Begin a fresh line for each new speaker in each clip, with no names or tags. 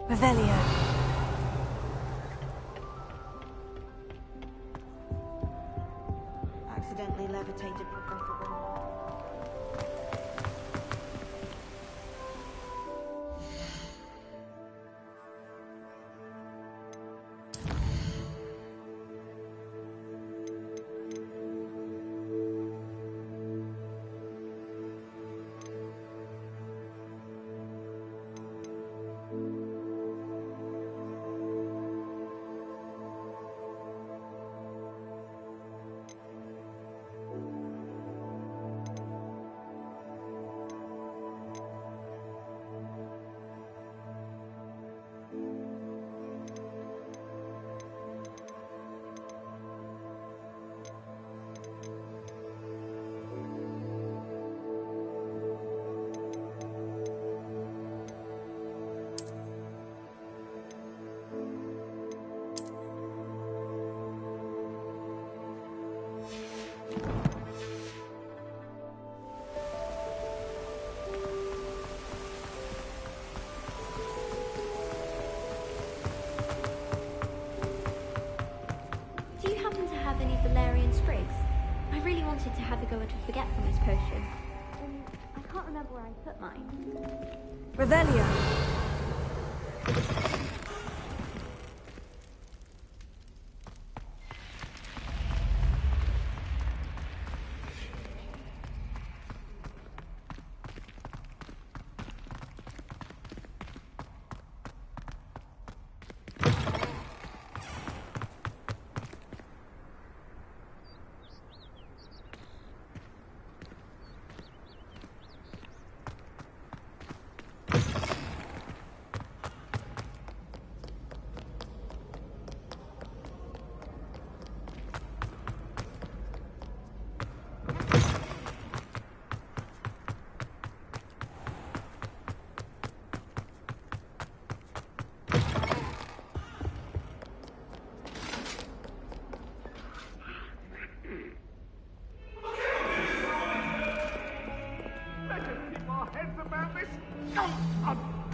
Revelio.
Accidentally levitated Professor Grim.
Do you happen to have any valerian sprigs? I really wanted to have a go at a forgetfulness potion. I can't remember where I put mine.
Revelio.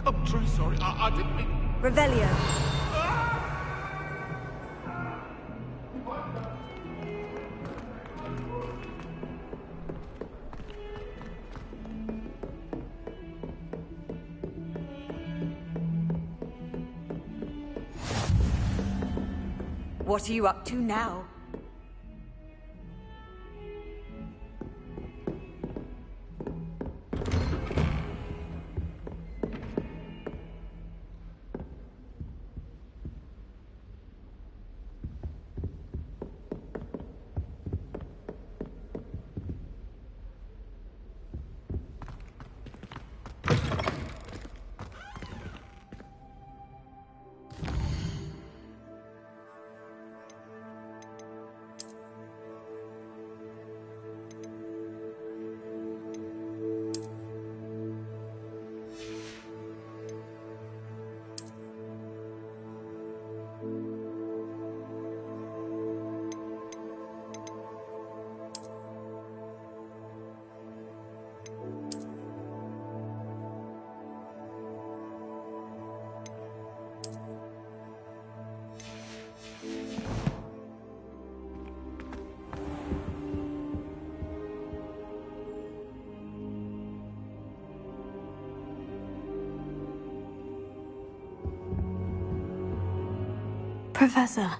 I'm truly sorry. I didn't mean...
Revelio. What are you up to now? Professor,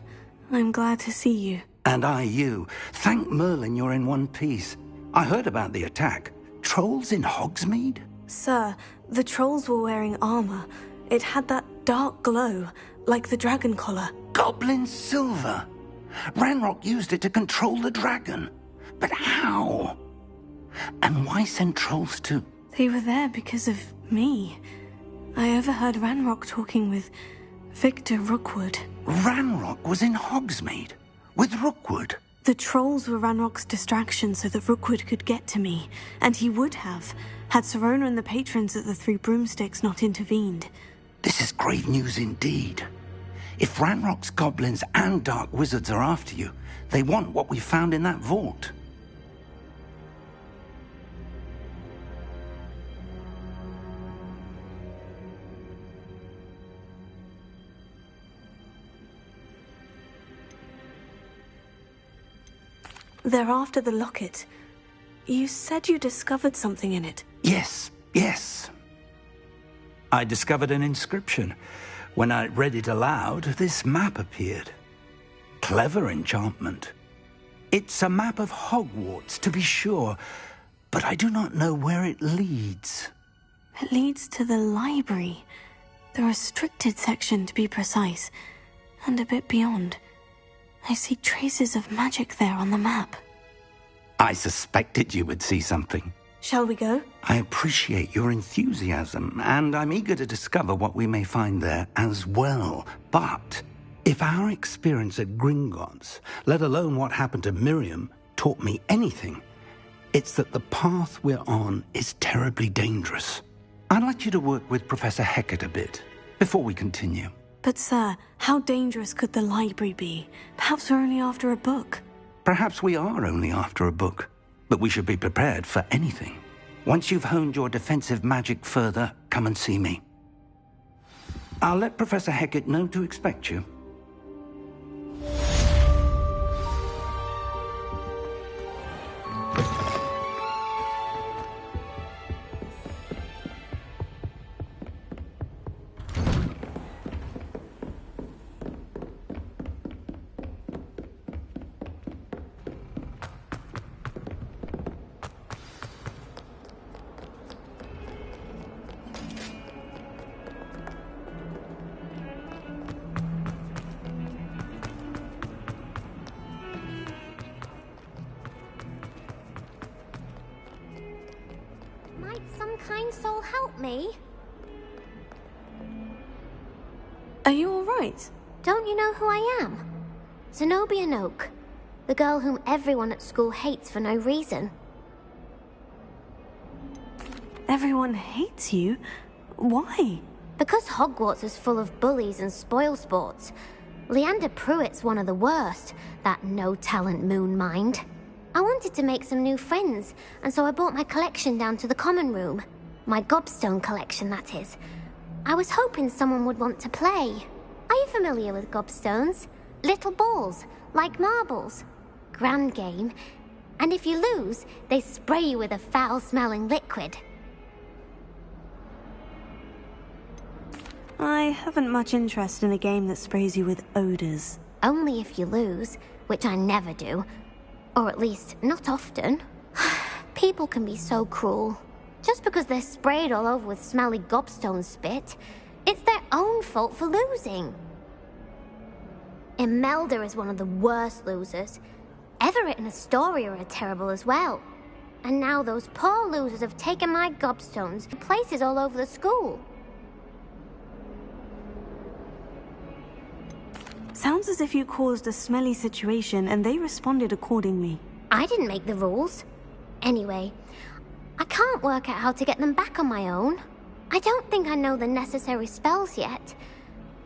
I'm glad to see you.
And I you. Thank Merlin you're in one piece. I heard about the attack. Trolls in Hogsmeade?
Sir, the trolls were wearing armor. It had that dark glow, like the dragon collar.
Goblin silver! Ranrock used it to control the dragon. But how? And why send trolls too?
They were there because of me. I overheard Ranrock talking with Victor Rookwood.
Ranrock was in Hogsmeade? With Rookwood?
The trolls were Ranrock's distraction so that Rookwood could get to me. And he would have, had Serona and the patrons at the Three Broomsticks not intervened.
This is great news indeed. If Ranrock's goblins and dark wizards are after you, they want what we found in that vault.
They're after the locket. You said you discovered something in it.
Yes. I discovered an inscription. When I read it aloud, this map appeared. Clever enchantment. It's a map of Hogwarts, to be sure, but I do not know where it leads.
It leads to the library. The restricted section, to be precise. And a bit beyond. I see traces of magic there on the map.
I suspected you would see something.
Shall we go?
I appreciate your enthusiasm, and I'm eager to discover what we may find there as well. But if our experience at Gringotts, let alone what happened to Miriam, taught me anything, it's that the path we're on is terribly dangerous. I'd like you to work with Professor Hecat a bit before we continue.
But sir, how dangerous could the library be? Perhaps we're only after a book.
Perhaps we are only after a book, but we should be prepared for anything. Once you've honed your defensive magic further, come and see me. I'll let Professor Hecat know to expect you.
Might some kind soul help me?
Are you all right?
Don't you know who I am? Zenobia Noak, the girl whom everyone at school hates for no reason.
Everyone hates you? Why?
Because Hogwarts is full of bullies and spoilsports. Leander Pruitt's one of the worst, that no-talent moon mind. I wanted to make some new friends, and so I brought my collection down to the common room. My gobstone collection, that is. I was hoping someone would want to play. Are you familiar with gobstones? Little balls, like marbles. Grand game. And if you lose, they spray you with a foul-smelling liquid.
I haven't much interest in a game that sprays you with odors.
Only if you lose, which I never do. Or at least, not often. People can be so cruel. Just because they're sprayed all over with smelly gobstone spit, it's their own fault for losing. Imelda is one of the worst losers. Everett and Astoria are terrible as well. And now those poor losers have taken my gobstones to places all over the school.
Sounds as if you caused a smelly situation and they responded accordingly.
I didn't make the rules. Anyway, I can't work out how to get them back on my own. I don't think I know the necessary spells yet.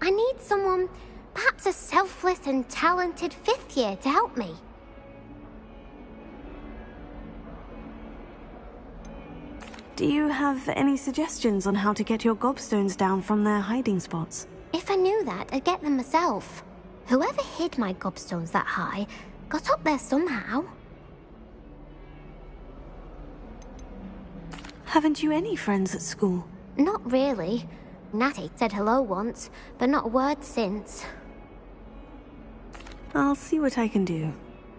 I need someone, perhaps a selfless and talented fifth year to help me.
Do you have any suggestions on how to get your gobstones down from their hiding spots?
If I knew that, I'd get them myself. Whoever hid my gobstones that high got up there somehow.
Haven't you any friends at school?
Not really. Natty said hello once, but not a word since.
I'll see what I can do.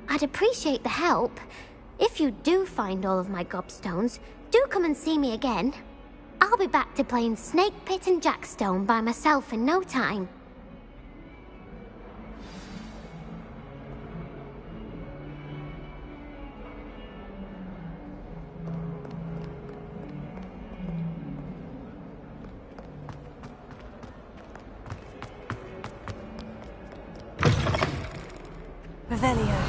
I'd appreciate the help. If you do find all of my gobstones, do come and see me again. I'll be back to playing Snake Pit and Jackstone by myself in no time.
Revelio.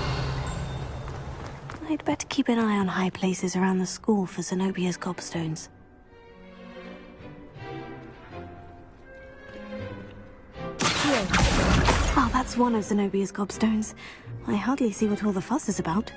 I'd better keep an eye on high places around the school for Zenobia's gobstones. Here. Oh, that's one of Zenobia's gobstones. I hardly see what all the fuss is about.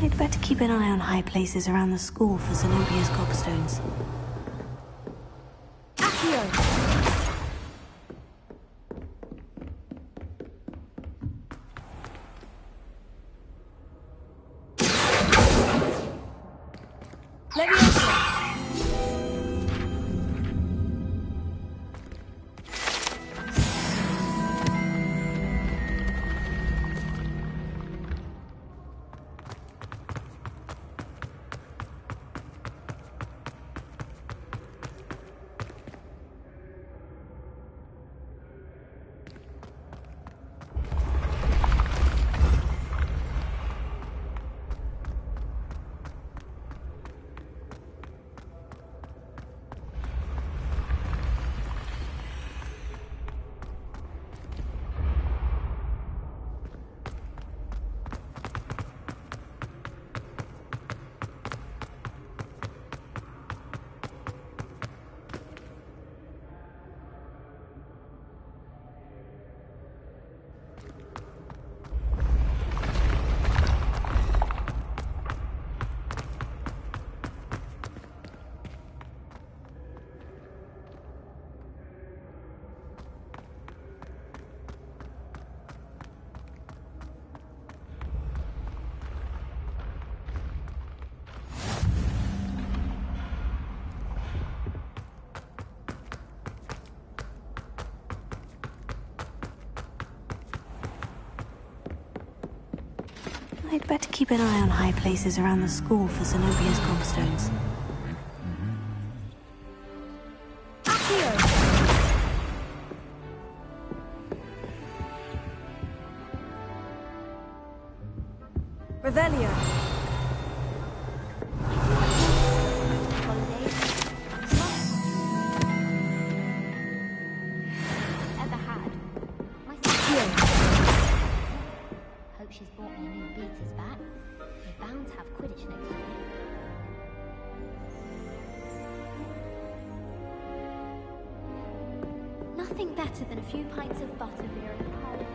I'd better keep an eye on high places around the school for Zenobia's gobstones. I'd better keep an eye on high places around the school for Zenobia's gobstones.
Revelio.
Ever had. Hope she's bought me a new beater's bat. We're bound to have Quidditch next week. Nothing better than a few pints of butterbeer at home.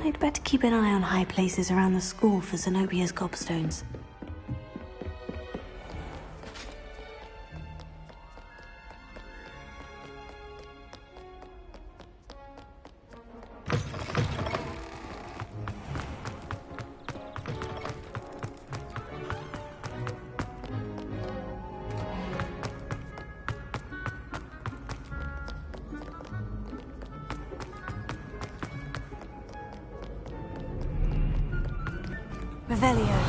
I'd better keep an eye on high places around the school for Zenobia's gobstones. Revelio.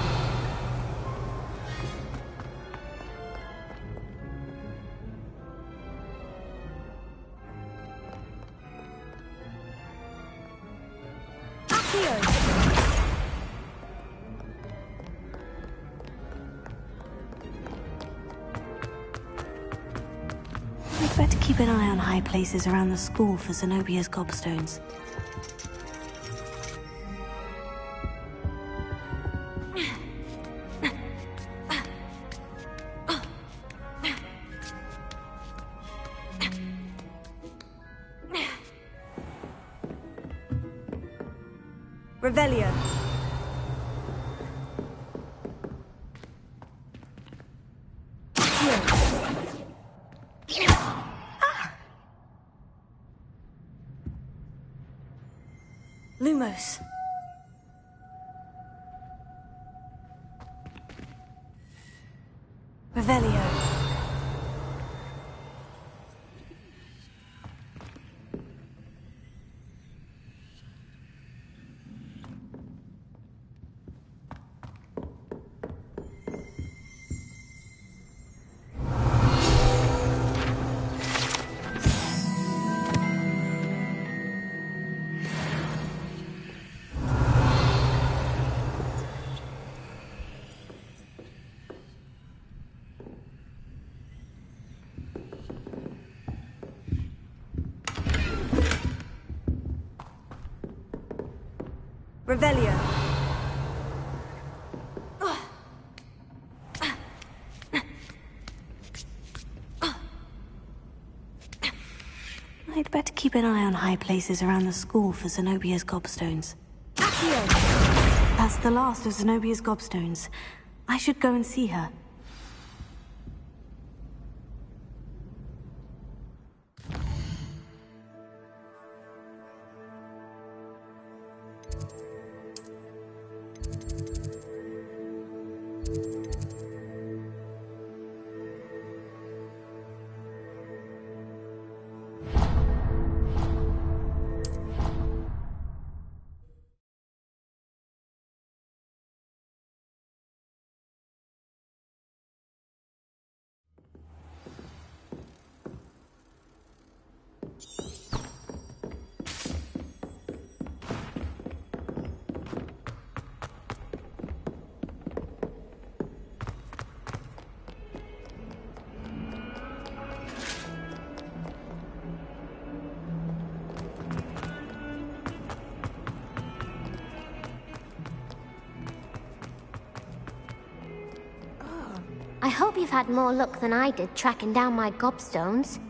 I'd better keep an eye on high places around the school for Zenobia's gobstones.
Revelio.
Lumos. Revelio.
Revelio.
I'd better keep an eye on high places around the school for Zenobia's gobstones.
Accio.
That's the last of Zenobia's gobstones. I should go and see her.
I hope you've had more luck than I did tracking down my gobstones.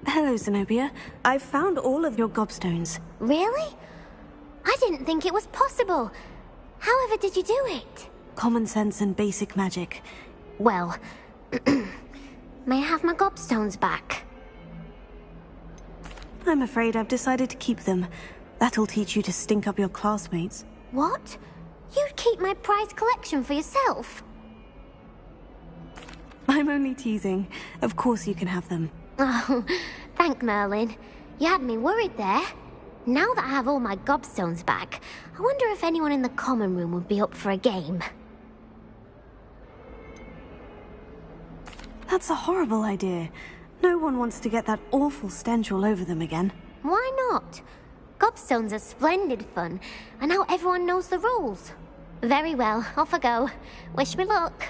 Hello, Zenobia. I've found all of your gobstones.
Really? I didn't think it was possible. However did you do it?
Common sense and basic magic.
Well, may I have my gobstones back?
I'm afraid I've decided to keep them. That'll teach you to stink up your classmates.
What? You'd keep my prized collection for yourself?
I'm only teasing. Of course you can have them.
Oh, thank Merlin. You had me worried there. Now that I have all my gobstones back, I wonder if anyone in the common room would be up for a game.
That's a horrible idea. No one wants to get that awful stench all over them again.
Why not? Gobstones are splendid fun, and now everyone knows the rules. Very well, off I go. Wish me luck.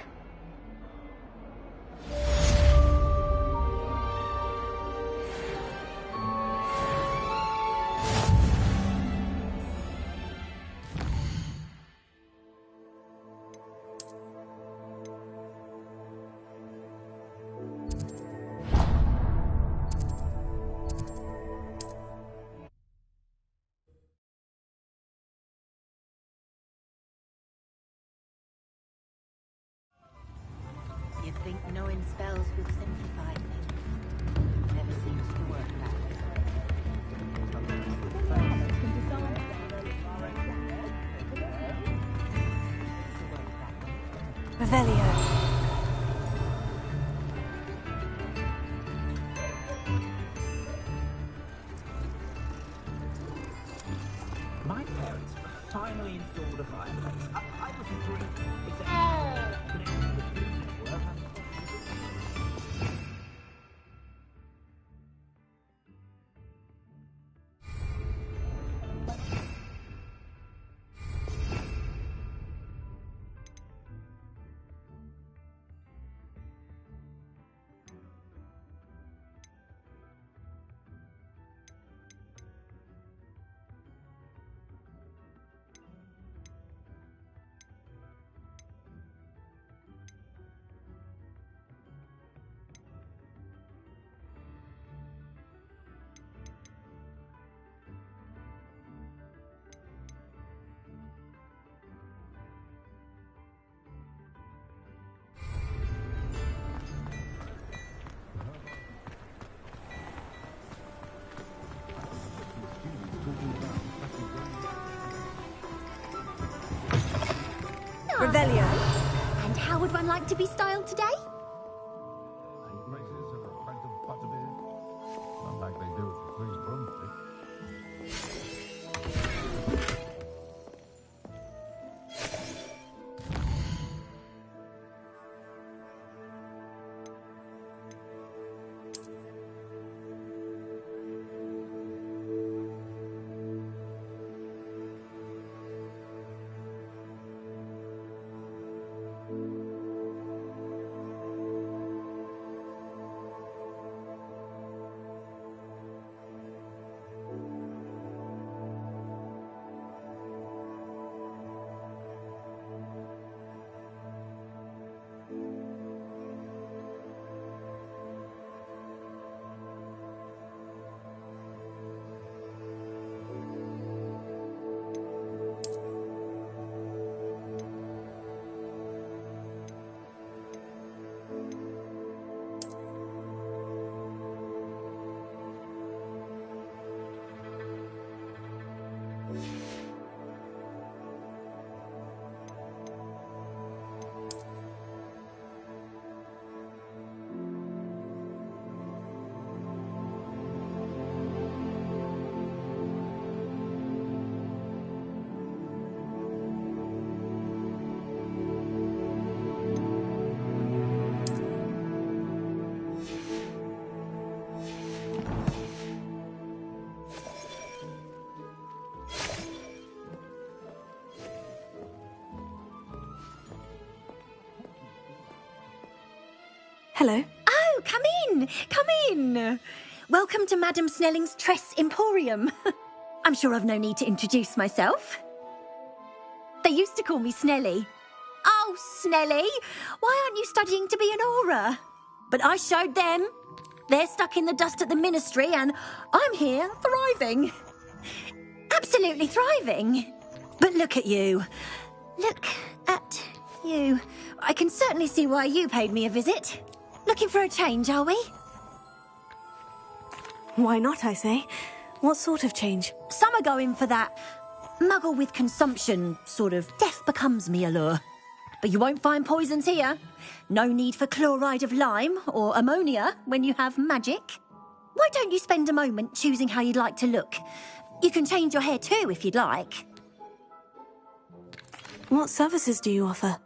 You'd think knowing spells would simplify things. Never seems to work that way.
Revelio.
My parents finally installed a fireplace. I wasn't sure exactly connected with the network.
Revelio.
And how would one like to be styled today?
Graces and a pint of butterbeer. Not like they do at the Queen's Brunswick.
Hello.
Oh, come in! Come in! Welcome to Madame Snelling's Tress Emporium. I'm sure I've no need to introduce myself. They used to call me Snelly. Oh, Snelly! Why aren't you studying to be an aura? But I showed them. They're stuck in the dust at the ministry, and I'm here, thriving. Absolutely thriving. But look at you. Look at you. I can certainly see why you paid me a visit. Looking for a change, are we?
Why not, I say? What sort of change?
Some are going for that muggle with consumption, sort of death becomes me allure. But you won't find poisons here. No need for chloride of lime or ammonia when you have magic. Why don't you spend a moment choosing how you'd like to look? You can change your hair too if you'd like.
What services do you offer?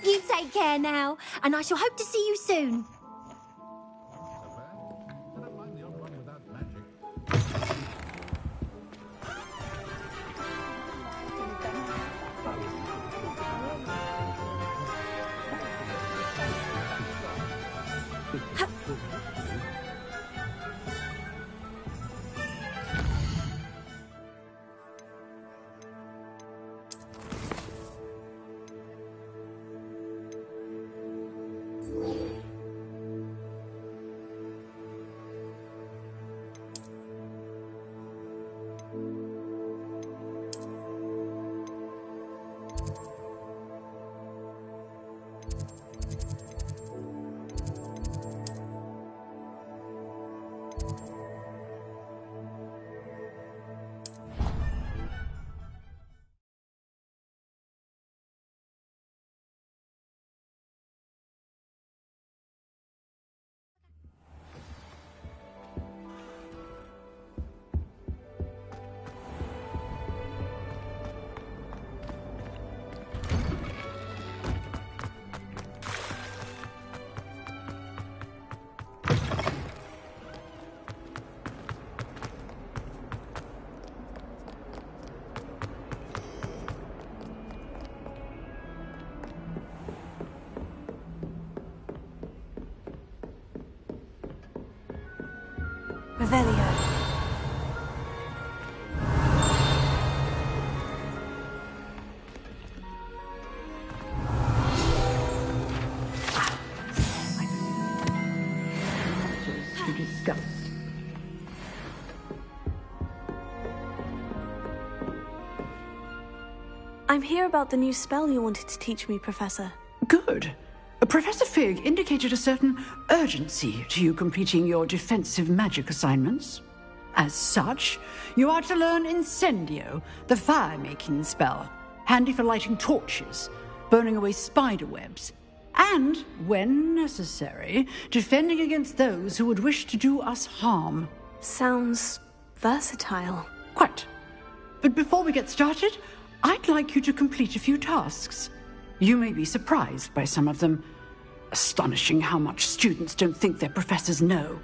You take care now, and I shall hope to see you soon.
I don't mind the odd one without magic.
Revelio.
To discuss.
I'm here about the new spell you wanted to teach me, Professor.
Good. Professor Fig indicated a certain urgency to you completing your defensive magic assignments. As such, you are to learn Incendio, the fire-making spell, handy for lighting torches, burning away spider webs, and, when necessary, defending against those who would wish to do us harm.
Sounds versatile.
Quite. But before we get started, I'd like you to complete a few tasks. You may be surprised by some of them. Astonishing how much students don't think their professors know.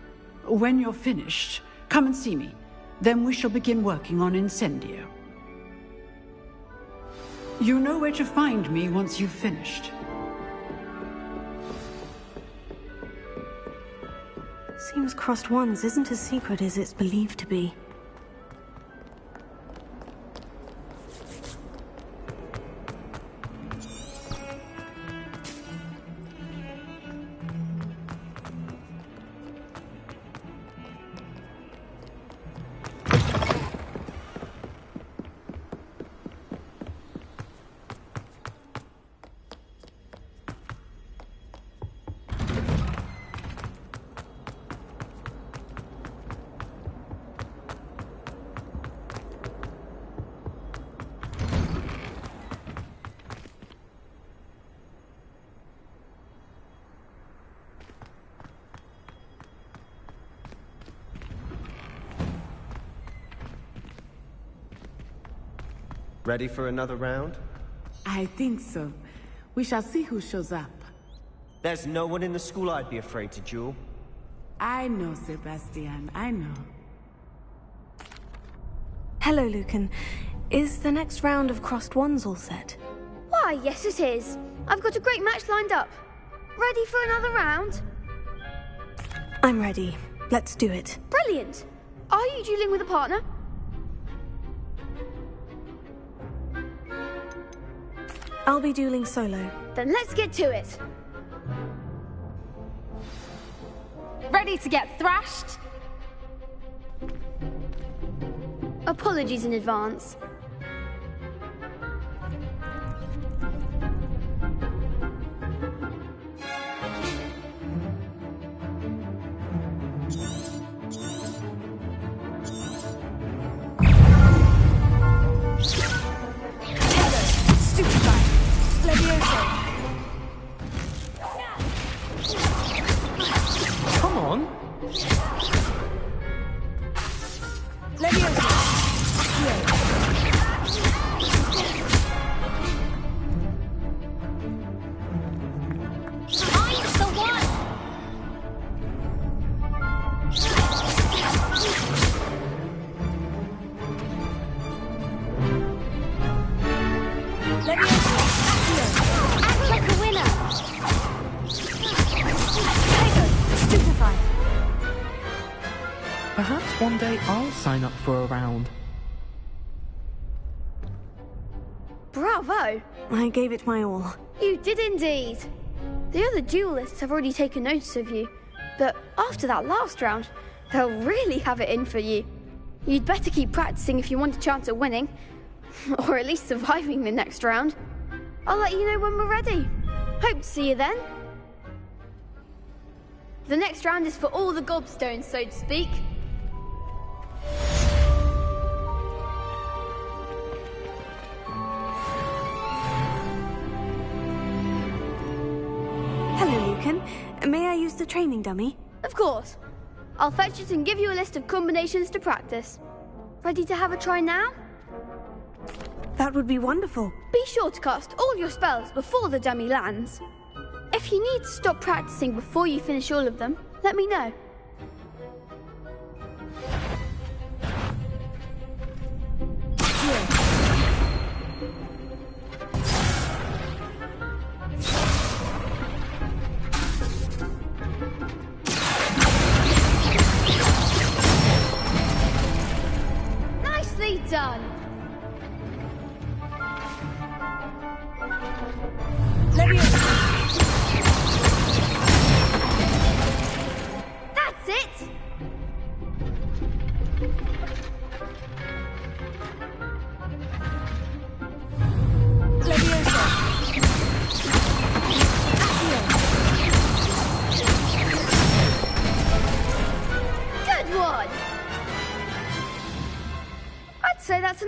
When you're finished, come and see me. Then we shall begin working on Incendio. You know where to find me once you've finished.
Seems Crossed Wands isn't as secret as it's believed to be.
Ready for another round?
I think so. We shall see who shows up.
There's no one in the school I'd be afraid to duel.
I know, Sebastian, I know.
Hello, Lucan. Is the next round of Crossed Wands all set?
Why, yes it is. I've got a great match lined up. Ready for another round?
I'm ready. Let's do it.
Brilliant. Are you dueling with a partner?
I'll be dueling solo.
Then let's get to it. Ready to get thrashed? Apologies in advance.
Come on!
Perhaps one day I'll sign up for a round.
Bravo!
I gave it my all.
You did indeed. The other duelists have already taken notice of you, but after that last round, they'll really have it in for you. You'd better keep practicing if you want a chance at winning, or at least surviving the next round. I'll let you know when we're ready. Hope to see you then. The next round is for all the gobstones, so to speak.
Hello, Lucan. May I use the training dummy?
Of course. I'll fetch it and give you a list of combinations to practice. Ready to have a try now?
That would be wonderful.
Be sure to cast all your spells before the dummy lands. If you need to stop practicing before you finish all of them, let me know.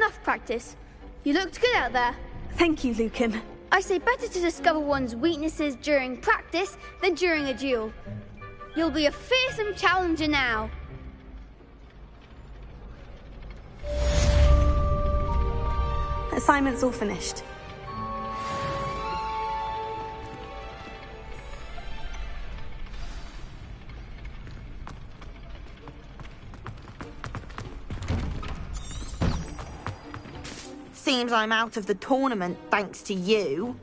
enough practice. You looked good out there.
Thank you, Lucan.
I say better to discover one's weaknesses during practice than during a duel. You'll be a fearsome challenger now.
Assignment's all finished.
Seems I'm out of the tournament thanks to you.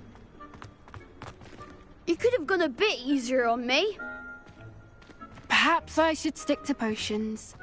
You could have gone a bit easier on me.
Perhaps I should stick to potions.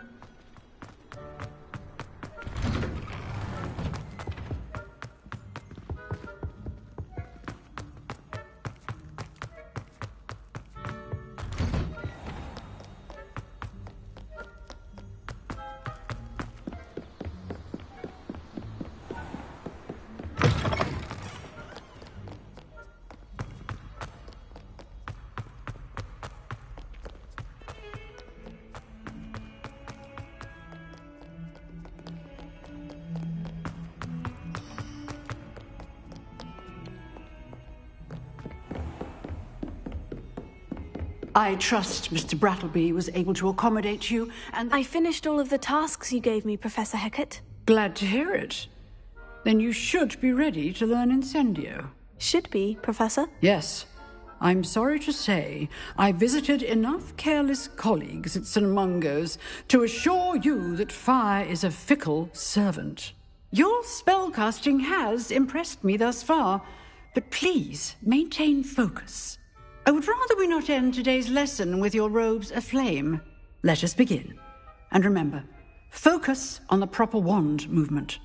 I trust Mr. Brattleby was able to accommodate you, and
I finished all of the tasks you gave me, Professor Hecat.
Glad to hear it. Then you should be ready to learn Incendio.
Should be, Professor?
Yes. I'm sorry to say I visited enough careless colleagues at St. Mungo's to assure you that fire is a fickle servant. Your spellcasting has impressed me thus far, but please maintain focus. I would rather we not end today's lesson with your robes aflame. Let us begin. And remember, focus on the proper wand movement.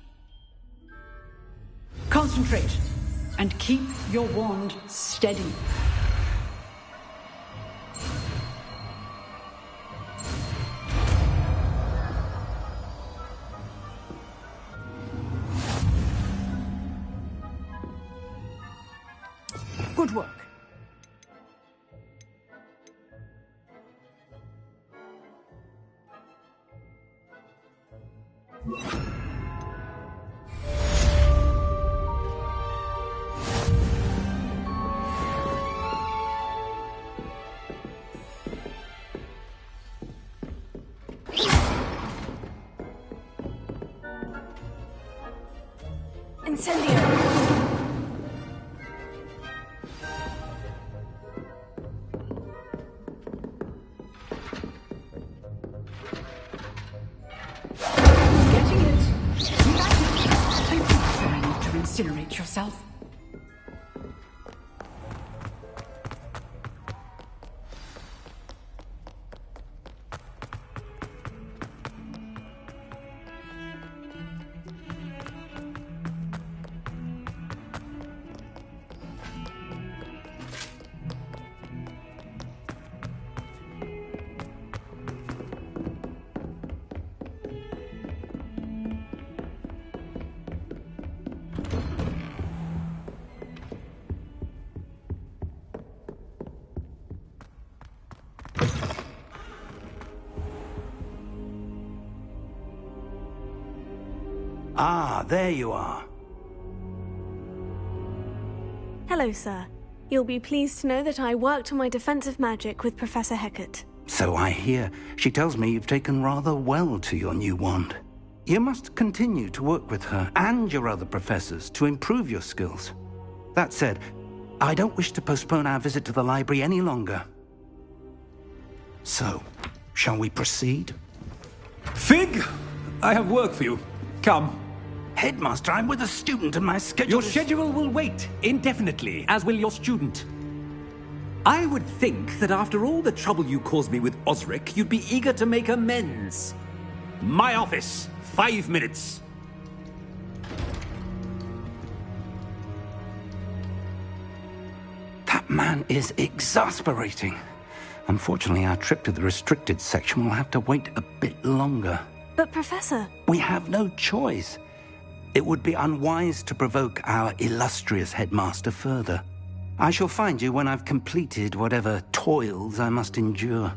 Concentrate and keep your wand steady. Good work.
Incendio!
Incinerate yourself.
Ah, there you are.
Hello, sir. You'll be pleased to know that I worked on my defensive magic with Professor Hecat.
So I hear. She tells me you've taken rather well to your new wand. You must continue to work with her and your other professors to improve your skills. That said, I don't wish to postpone our visit to the library any longer. So, shall we proceed?
Fig! I have work for you. Come.
Headmaster, I'm with a student and my schedule
Your schedule will wait indefinitely, as will your student. I would think that after all the trouble you caused me with Osric, you'd be eager to make amends. My office, 5 minutes.
That man is exasperating. Unfortunately, our trip to the restricted section will have to wait a bit longer.
But, Professor...
We have no choice. It would be unwise to provoke our illustrious headmaster further. I shall find you when I've completed whatever toils I must endure.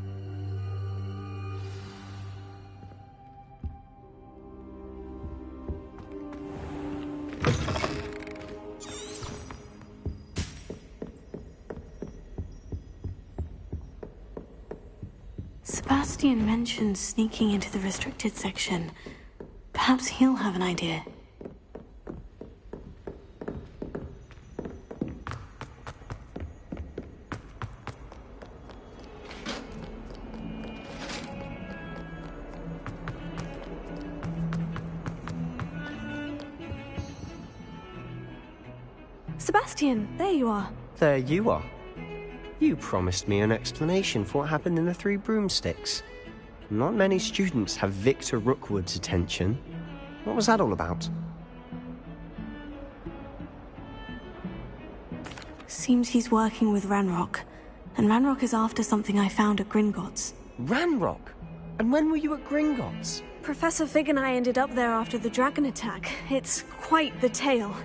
Sebastian mentioned sneaking into the restricted section. Perhaps he'll have an idea. Sebastian, there you are.
There you are. You promised me an explanation for what happened in the Three Broomsticks. Not many students have Victor Rookwood's attention. What was that all about?
Seems he's working with Ranrock. And Ranrock is after something I found at Gringotts.
Ranrock? And when were you at Gringotts?
Professor Fig and I ended up there after the dragon attack. It's quite the tale.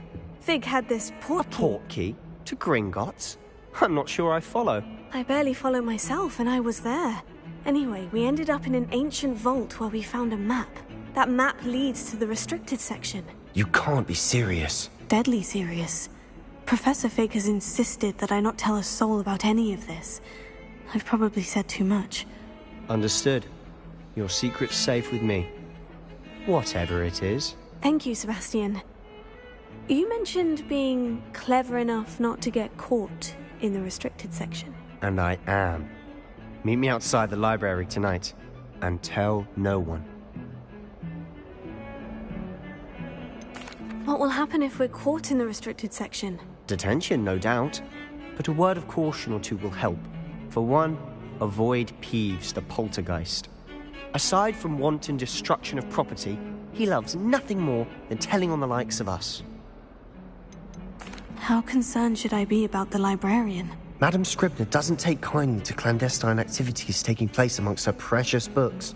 Fig had this port key.
A port key? To Gringotts? I'm not sure I follow.
I barely follow myself, and I was there. Anyway, we ended up in an ancient vault where we found a map. That map leads to the restricted section.
You can't be serious.
Deadly serious. Professor Fig has insisted that I not tell a soul about any of this. I've probably said too much.
Understood. Your secret's safe with me. Whatever it is.
Thank you, Sebastian. You mentioned being clever enough not to get caught in the restricted section.
And I am. Meet me outside the library tonight, and tell no one.
What will happen if we're caught in the restricted section?
Detention, no doubt. But a word of caution or two will help. For one, avoid Peeves, the poltergeist. Aside from wanton destruction of property, he loves nothing more than telling on the likes of us.
How concerned should I be about the librarian?
Madam Scribner doesn't take kindly to clandestine activities taking place amongst her precious books,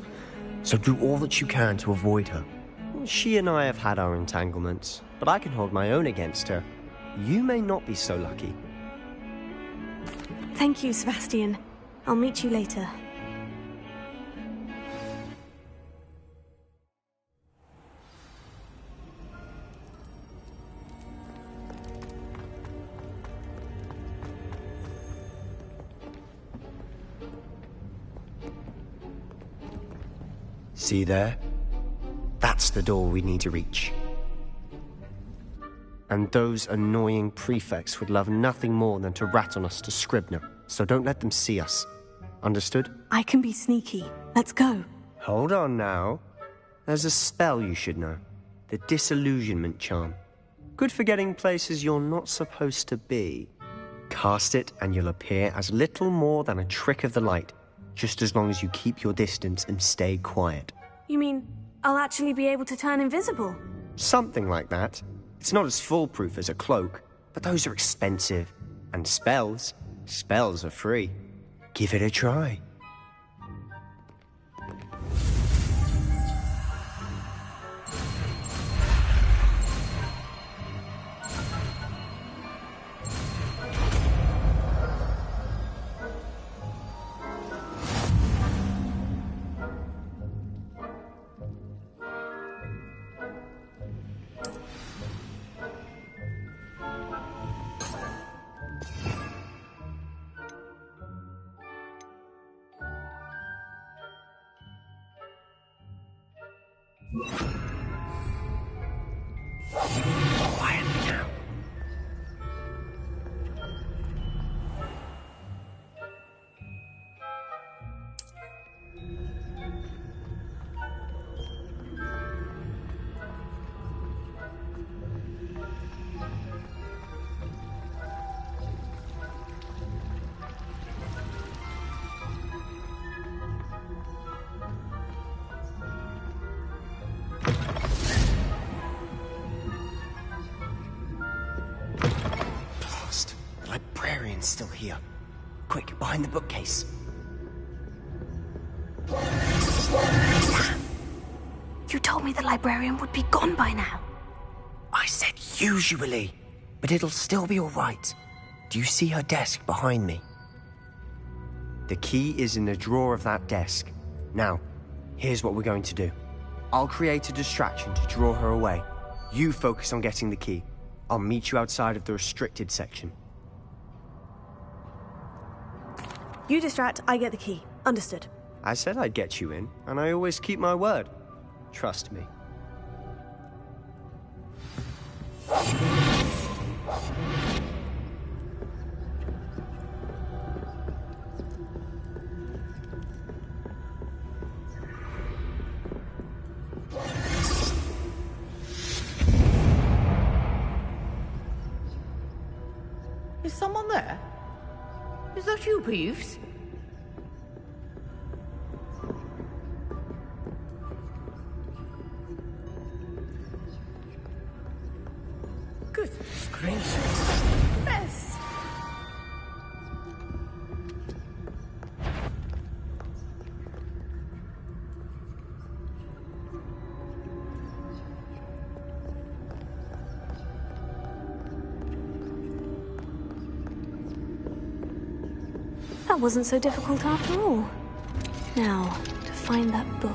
so do all that you can to avoid her. She and I have had our entanglements, but I can hold my own against her. You may not be so lucky.
Thank you, Sebastian. I'll meet you later.
See there? That's the door we need to reach. And those annoying prefects would love nothing more than to rat on us to Scribner, so don't let them see us. Understood?
I can be sneaky. Let's go.
Hold on now. There's a spell you should know. The Disillusionment Charm. Good for getting places you're not supposed to be. Cast it and you'll appear as little more than a trick of the light, just as long as you keep your distance and stay quiet.
You mean I'll actually be able to turn invisible?
Something like that. It's not as foolproof as a cloak, but those are expensive. And spells are free. Give it a try. Quietly now. Still here. Quick, behind the bookcase.
You told me the librarian would be gone by now.
I said usually, but it'll still be all right. Do you see her desk behind me? The key is in the drawer of that desk. Now, here's what we're going to do. I'll create a distraction to draw her away. You focus on getting the key. I'll meet you outside of the restricted section.
You distract, I get the key. Understood.
I said I'd get you in, and I always keep my word. Trust me.
Is someone there? Is that you, Peeves? Goodness gracious. Yes.
That wasn't so difficult after all. Now, to find that book.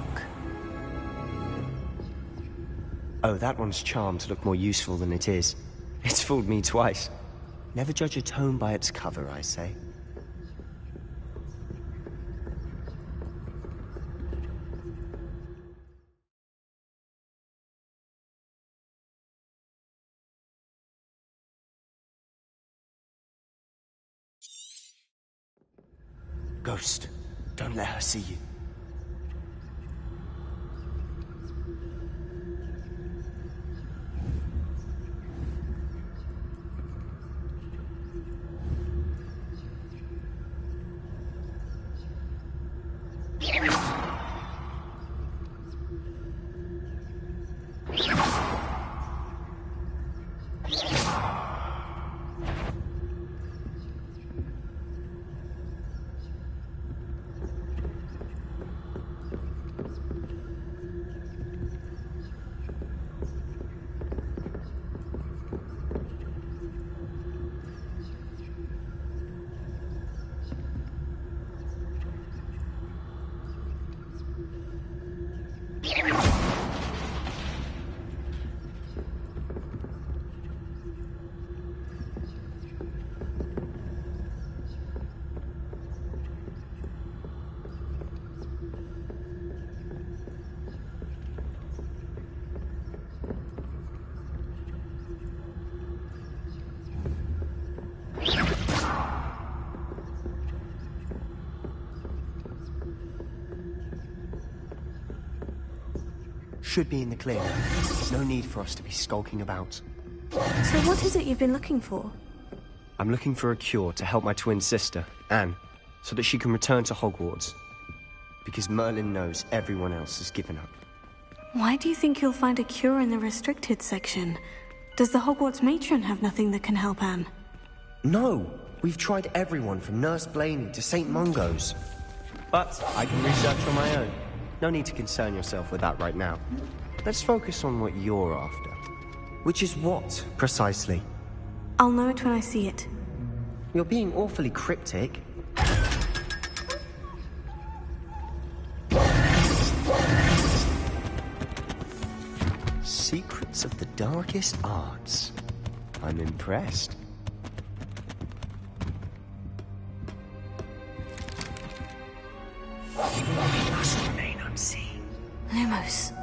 Oh, that one's charmed to look more useful than it is. It's fooled me twice. Never judge a tome by its cover, I say. Ghost, don't let her see you. Should be in the clear. No need for us to be skulking about.
So what is it you've been looking for?
I'm looking for a cure to help my twin sister, Anne, so that she can return to Hogwarts. Because Merlin knows everyone else has given up.
Why do you think you'll find a cure in the restricted section? Does the Hogwarts matron have nothing that can help Anne?
No! We've tried everyone from Nurse Blaney to St. Mungo's. But I can research on my own. No need to concern yourself with that right now. Let's focus on what you're after. Which is what, precisely?
I'll know it when I see it.
You're being awfully cryptic. Secrets of the darkest arts. I'm impressed. We must remain unseen.
Lumos.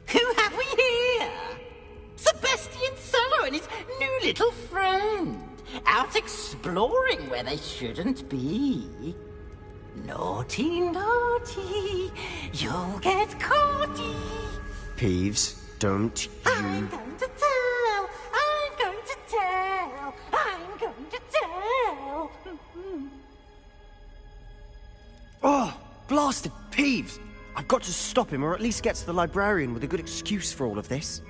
Who have we here? Sebastian Sallow and his new little friend. Out exploring where they shouldn't be. Naughty, naughty, you'll get caughty.
Peeves, don't you...
I'm going to tell, I'm going to tell, I'm going to tell.
Oh, blasted Peeves! I've got to stop him, or at least get to the librarian with a good excuse for all of this.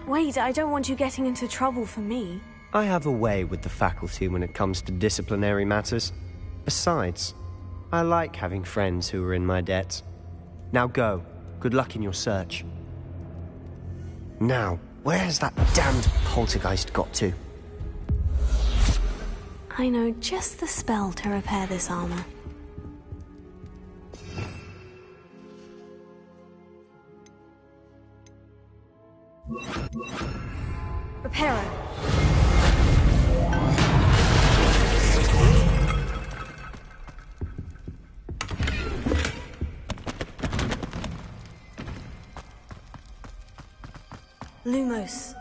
Wait, I don't want you getting into trouble for me.
I have a way with the faculty when it comes to disciplinary matters. Besides, I like having friends who are in my debt. Now go. Good luck in your search. Now, Where has that damned poltergeist got to?
I know just the spell to repair this armor.
Reparo.
Lumos.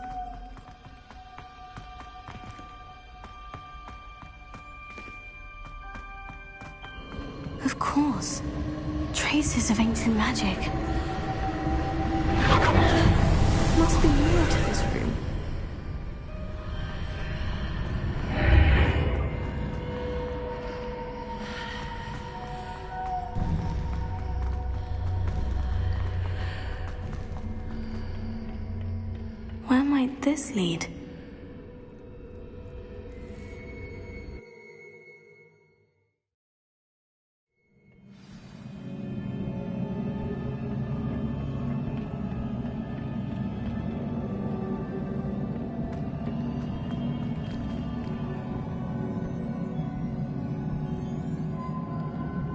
Of course. Traces of ancient magic. Must be more to this room. Where might this lead?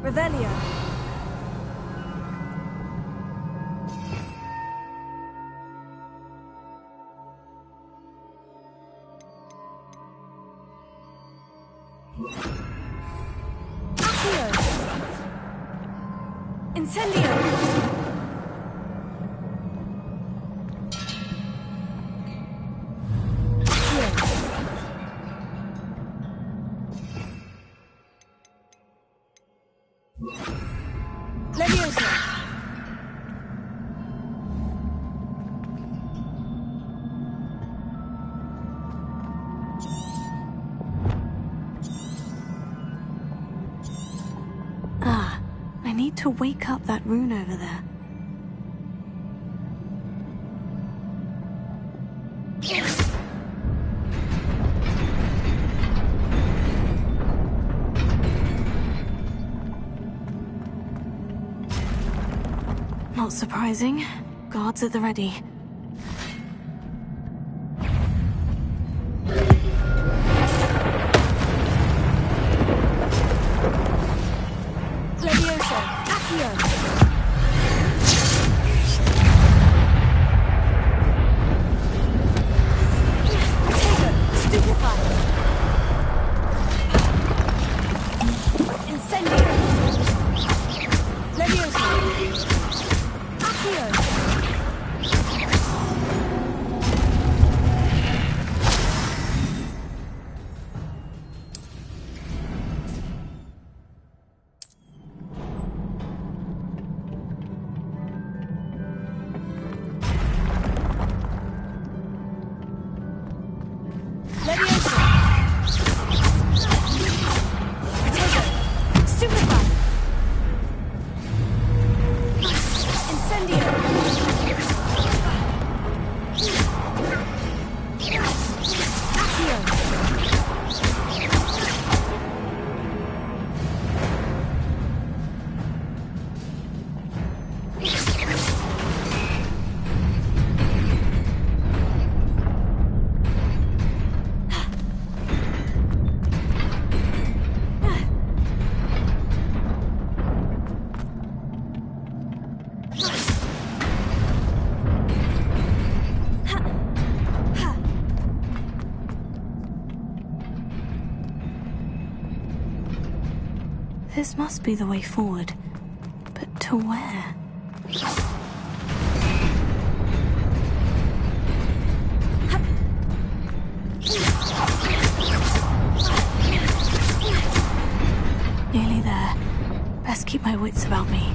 Revelio. Accio. Incendio. Leviosa.
Ah, I need to wake up that rune over there. Not surprising. Guards at the ready.
Leviosa. Accio. Potato. Stupefy. Incendio. Leviosa. Accio. Leviosa. Potato. Stupefy. Incendio. Accio.
This must be the way forward. But to where? Nearly there. Best keep my wits about me.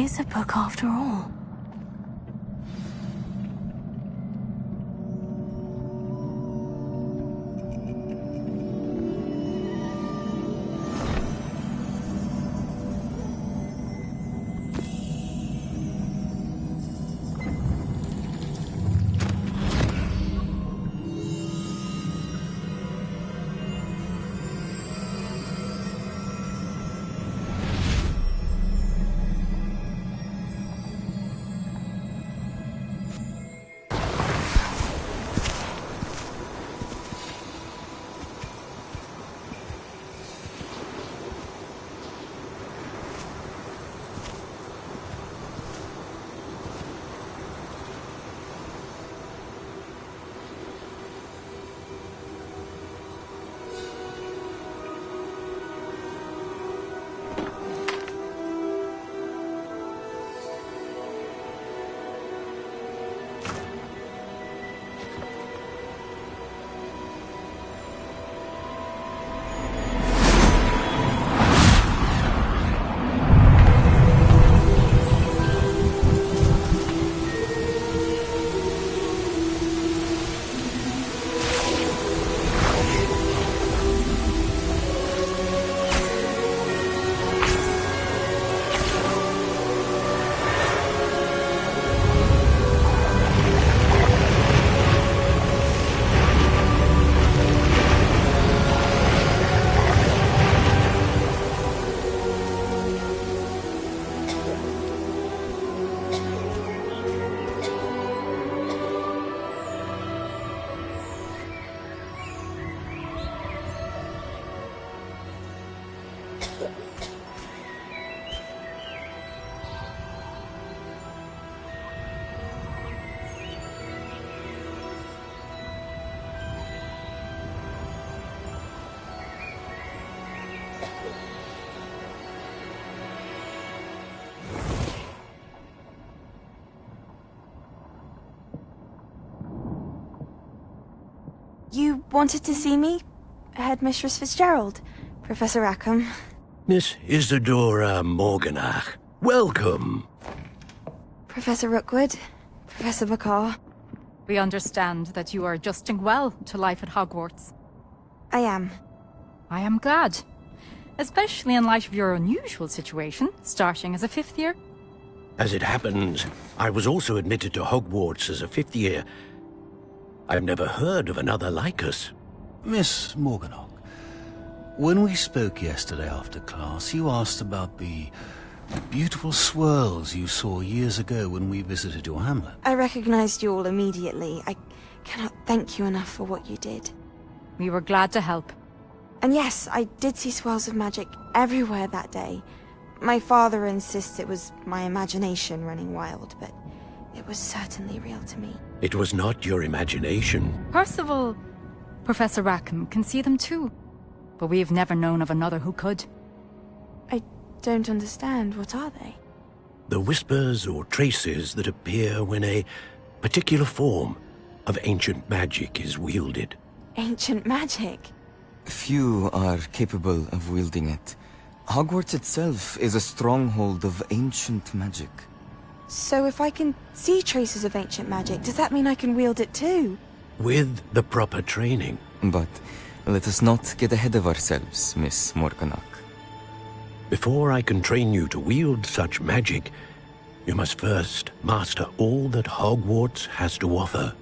is a book after all.
You wanted to see me? Headmistress Fitzgerald? Professor Rackham?
Miss Isadora Morganach, welcome.
Professor Rookwood? Professor Bakar?
We understand that you are adjusting well to life at Hogwarts.
I am.
I am glad. Especially in light of your unusual situation, starting as a 5th year.
As it happens, I was also admitted to Hogwarts as a 5th year. I've never heard of another like us.
Miss Morganach, when we spoke yesterday after class, you asked about the beautiful swirls you saw years ago when we visited your hamlet.
I recognized you all immediately. I cannot thank you enough for what you did.
We were glad to help.
And yes, I did see swirls of magic everywhere that day. My father insists it was my imagination running wild, but it was certainly real to me.
It was not your imagination.
Percival, Professor Rackham can see them too. But we've never known of another who could.
I don't understand. What are they?
The whispers or traces that appear when a particular form of ancient magic is wielded.
Ancient magic?
Few are capable of wielding it. Hogwarts itself is a stronghold of ancient magic.
So if I can see traces of ancient magic, does that mean I can wield it too?
With the proper training.
But let us not get ahead of ourselves, Miss Morganach.
Before I can train you to wield such magic, you must first master all that Hogwarts has to offer.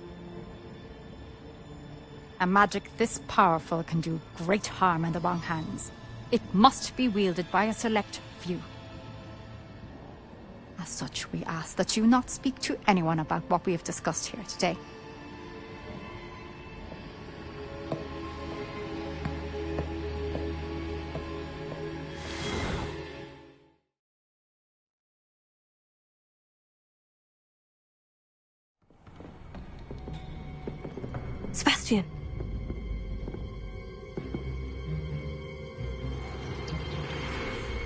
A magic this powerful can do great harm in the wrong hands. It must be wielded by a select few. As such, we ask that you not speak to anyone about what we have discussed here today.
Sebastian.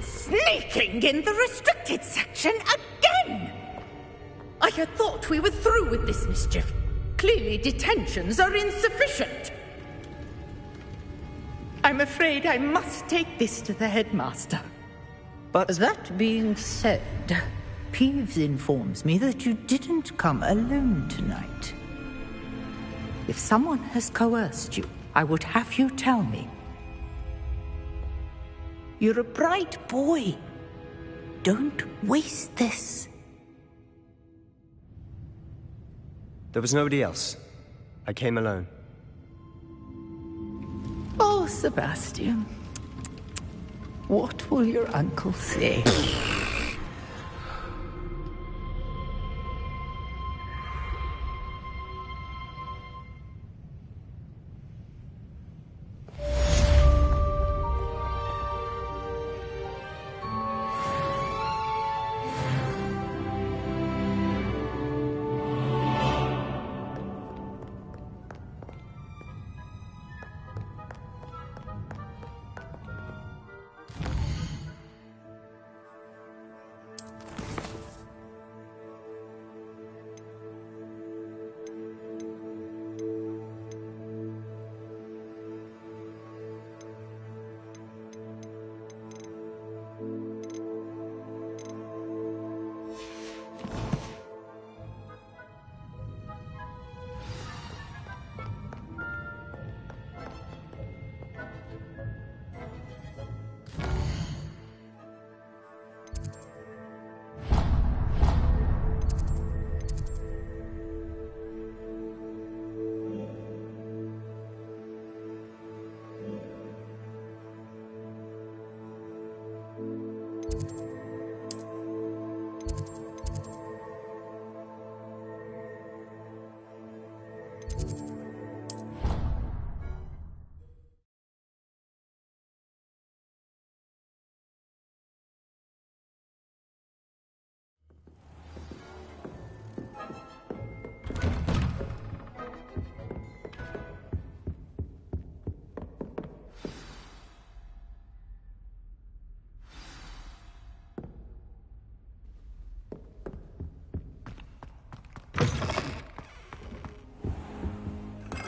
Sneaking in the restricted section again! I had thought we were through with this mischief. Clearly detentions are insufficient. I'm afraid I must take this to the headmaster. But that being said, Peeves informs me that you didn't come alone tonight. If someone has coerced you, I would have you tell me. You're a bright boy. Don't waste this.
There was nobody else. I came alone.
Oh, Sebastian. What will your uncle say?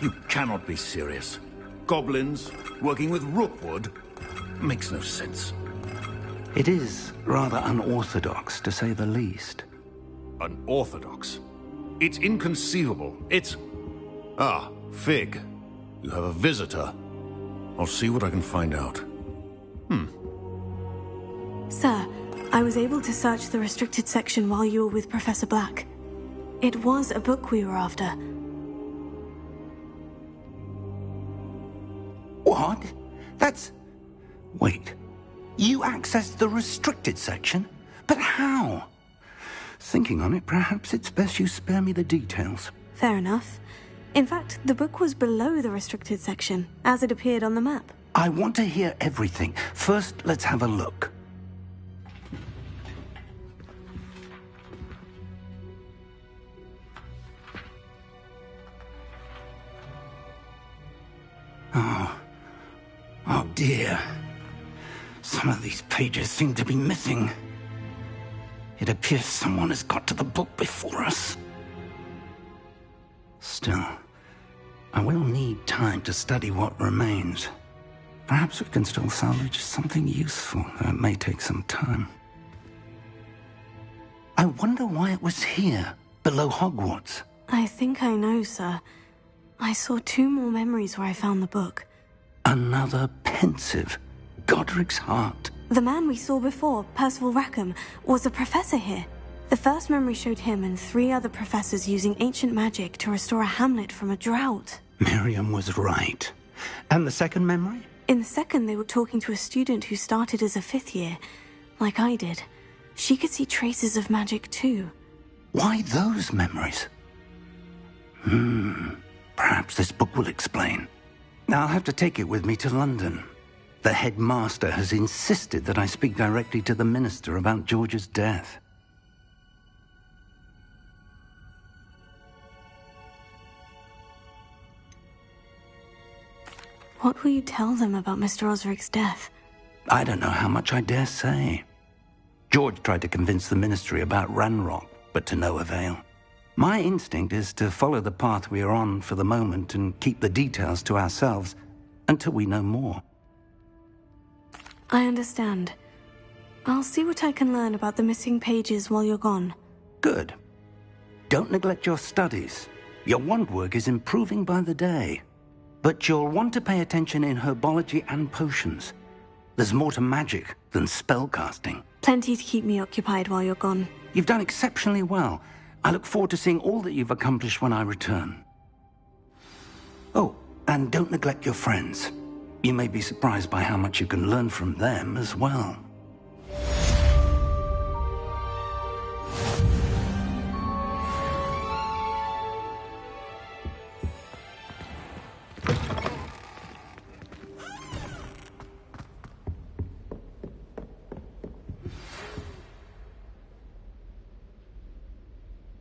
You cannot be serious. Goblins working with Rookwood makes no sense.
It is rather unorthodox, to say the least.
Unorthodox? It's inconceivable. It's... Ah, Fig. You have a visitor. I'll see what I can find out.
Sir, I was able to search the restricted section while you were with Professor Black. It was a book we were after.
What? That's... Wait. You accessed the restricted section? But how? Thinking on it, perhaps it's best you spare me the details.
Fair enough. In fact, the book was below the restricted section, as it appeared on the map.
I want to hear everything. First, let's have a look. Oh dear. Some of these pages seem to be missing. It appears someone has got to the book before us. Still, I will need time to study what remains. Perhaps we can still salvage something useful, though it may take some time. I wonder why it was here, below Hogwarts.
I think I know, sir. I saw 2 more memories where I found the book.
Another pensive. Godric's heart.
The man we saw before, Percival Rackham, was a professor here. The first memory showed him and 3 other professors using ancient magic to restore a hamlet from a drought.
Miriam was right. And the second memory?
In the second, they were talking to a student who started as a 5th year, like I did. She could see traces of magic too.
Why those memories? Perhaps this book will explain. I'll have to take it with me to London. The headmaster has insisted that I speak directly to the minister about George's death.
What will you tell them about Mr. Osric's death?
I don't know how much I dare say. George tried to convince the ministry about Ranrock, but to no avail. My instinct is to follow the path we are on for the moment and keep the details to ourselves until we know more.
I understand. I'll see what I can learn about the missing pages while you're gone.
Good. Don't neglect your studies. Your wand work is improving by the day. But you'll want to pay attention in herbology and potions. There's more to magic than spellcasting.
Plenty to keep me occupied while you're gone.
You've done exceptionally well. I look forward to seeing all that you've accomplished when I return. Oh, and don't neglect your friends. You may be surprised by how much you can learn from them as well.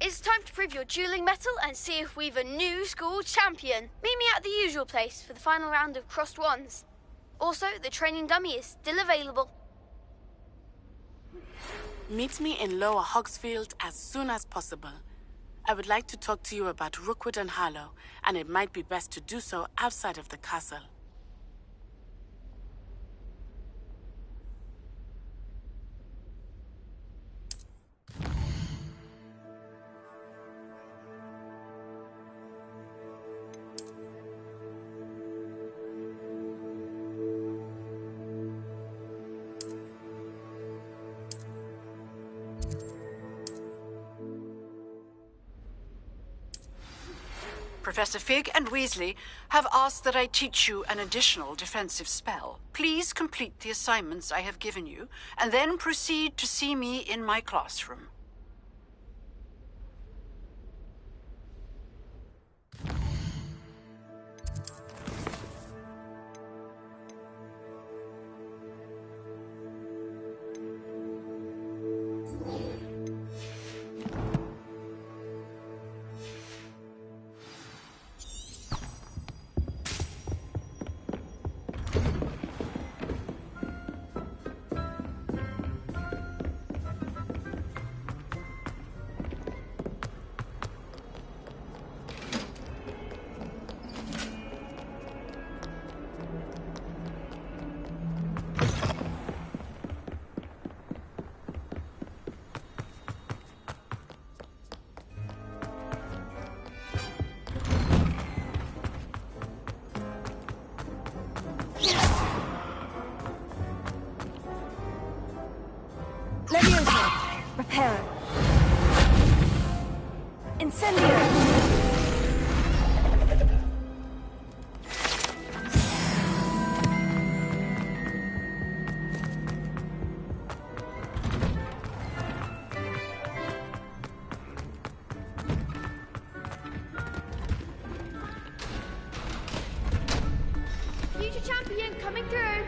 It's time to prove your dueling mettle and see if we've a new school champion. Meet me at the usual place for the final round of crossed wands. Also, the training dummy is still available.
Meet me in Lower Hogsfield as soon as possible. I would like to talk to you about Rookwood and Harlow, and it might be best to do so outside of the castle.
Professor Fig and Weasley have asked that I teach you an additional defensive spell. Please complete the assignments I have given you, and then proceed to see me in my classroom.
Reparo. Incendio.
Future champion coming through.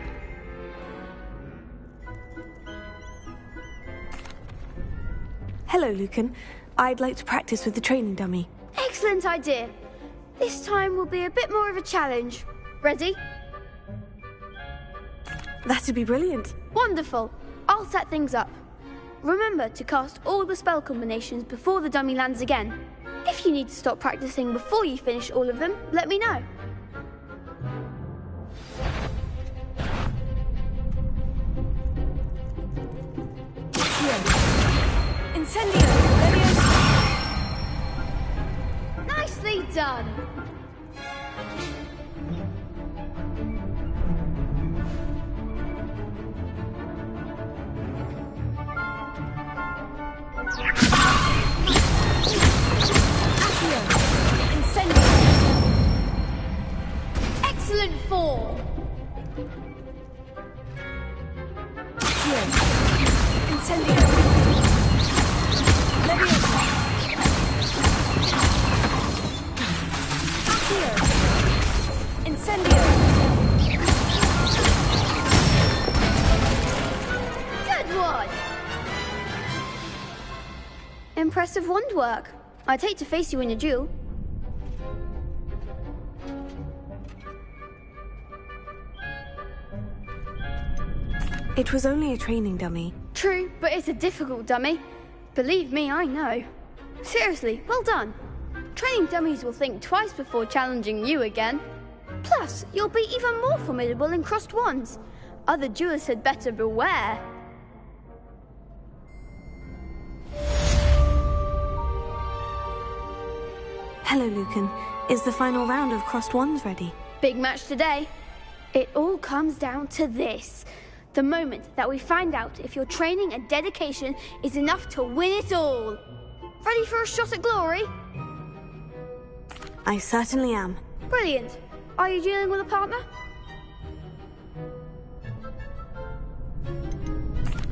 Hello, Lucan. I'd like to practice with the training dummy.
Excellent idea. This time will be a bit more of a challenge. Ready?
That'd be brilliant.
Wonderful. I'll set things up. Remember to cast all the spell combinations before the dummy lands again. If you need to stop practicing before you finish all of them, let me know.
Incendio.
Nicely done. Excellent form.
Incendio. Incendio.
Good one. Impressive wand work. I'd hate to face you in a duel.
It was only a training dummy.
True, but it's a difficult dummy. Believe me, I know. Seriously, well done. Training dummies will think twice before challenging you again. Plus, you'll be even more formidable in crossed wands. Other duelists had better beware.
Hello, Lucan. Is the final round of Crossed Wands ready?
Big match today. It all comes down to this. The moment that we find out if your training and dedication is enough to win it all. Ready for a shot at glory?
I certainly am.
Brilliant. Are you dealing with a partner?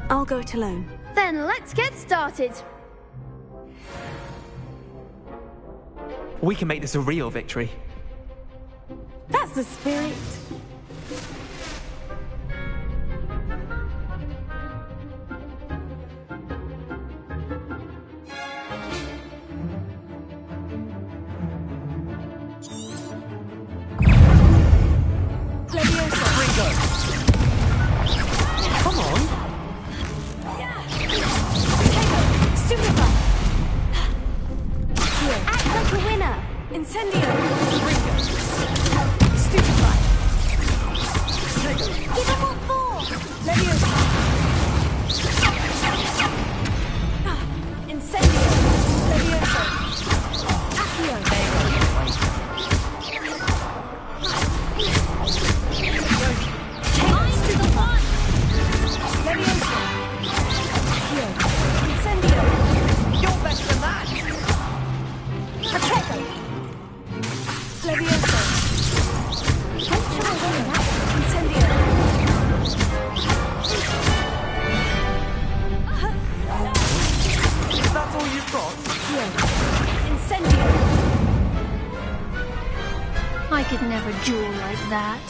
I'll go it alone.
Then let's get started.
We can make this a real victory.
That's the spirit.
Come on!
Act like a winner! Incendio!
Stupefy!
Give him all four!
Leviosa! Incendio! Leviosa! Accio!
Mine to the one!
Leviosa! Accio! Incendio!
You're better than that!
Protego! Leviosa! Don't shy away from that. Incendio!
Is that all you've got?
Accio! Incendio!
I could never duel like that.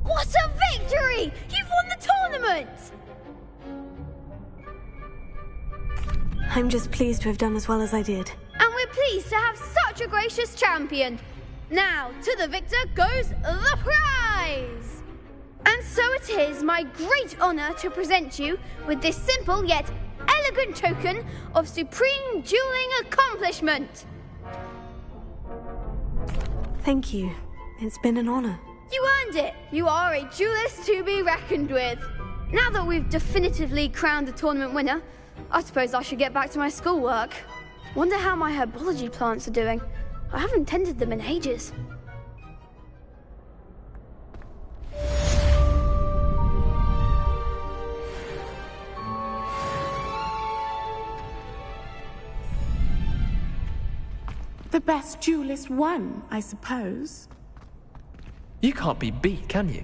What a victory! You've won the tournament!
I'm just pleased to have done as well as I did.
And we're pleased to have such a gracious champion. Now, to the victor goes the prize! And so it is my great honor to present you with this simple yet elegant token of supreme dueling accomplishment.
Thank you. It's been an honor.
You earned it. You are a duelist to be reckoned with. Now that we've definitively crowned the tournament winner, I suppose I should get back to my schoolwork. Wonder how my herbology plants are doing. I haven't tended them in ages.
The best duelist won, I suppose.
You can't be beat, can you?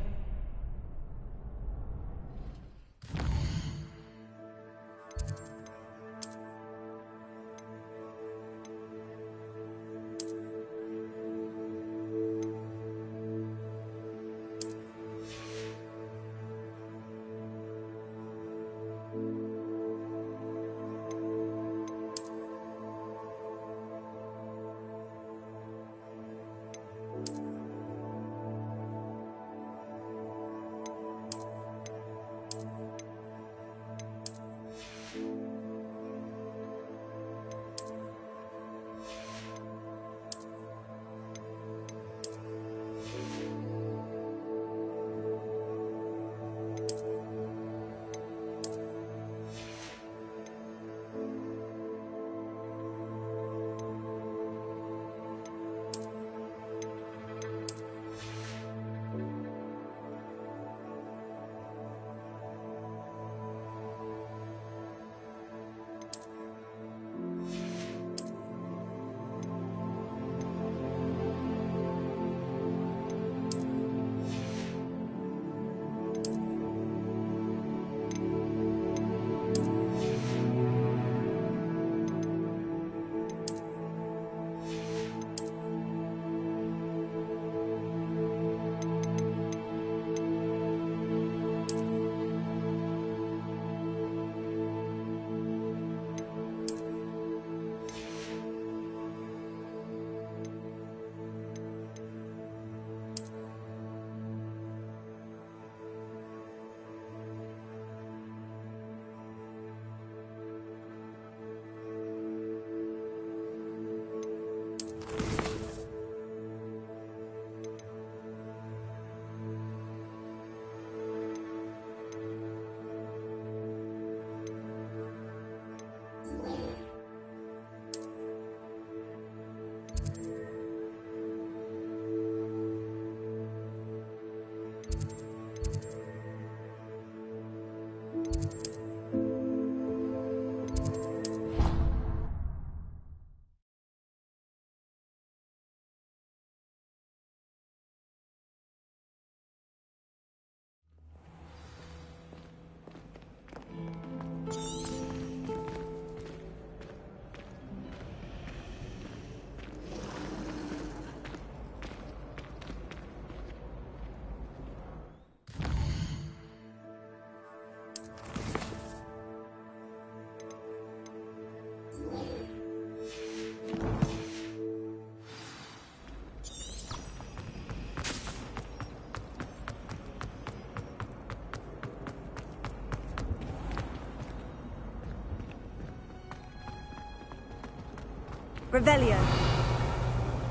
Revelio.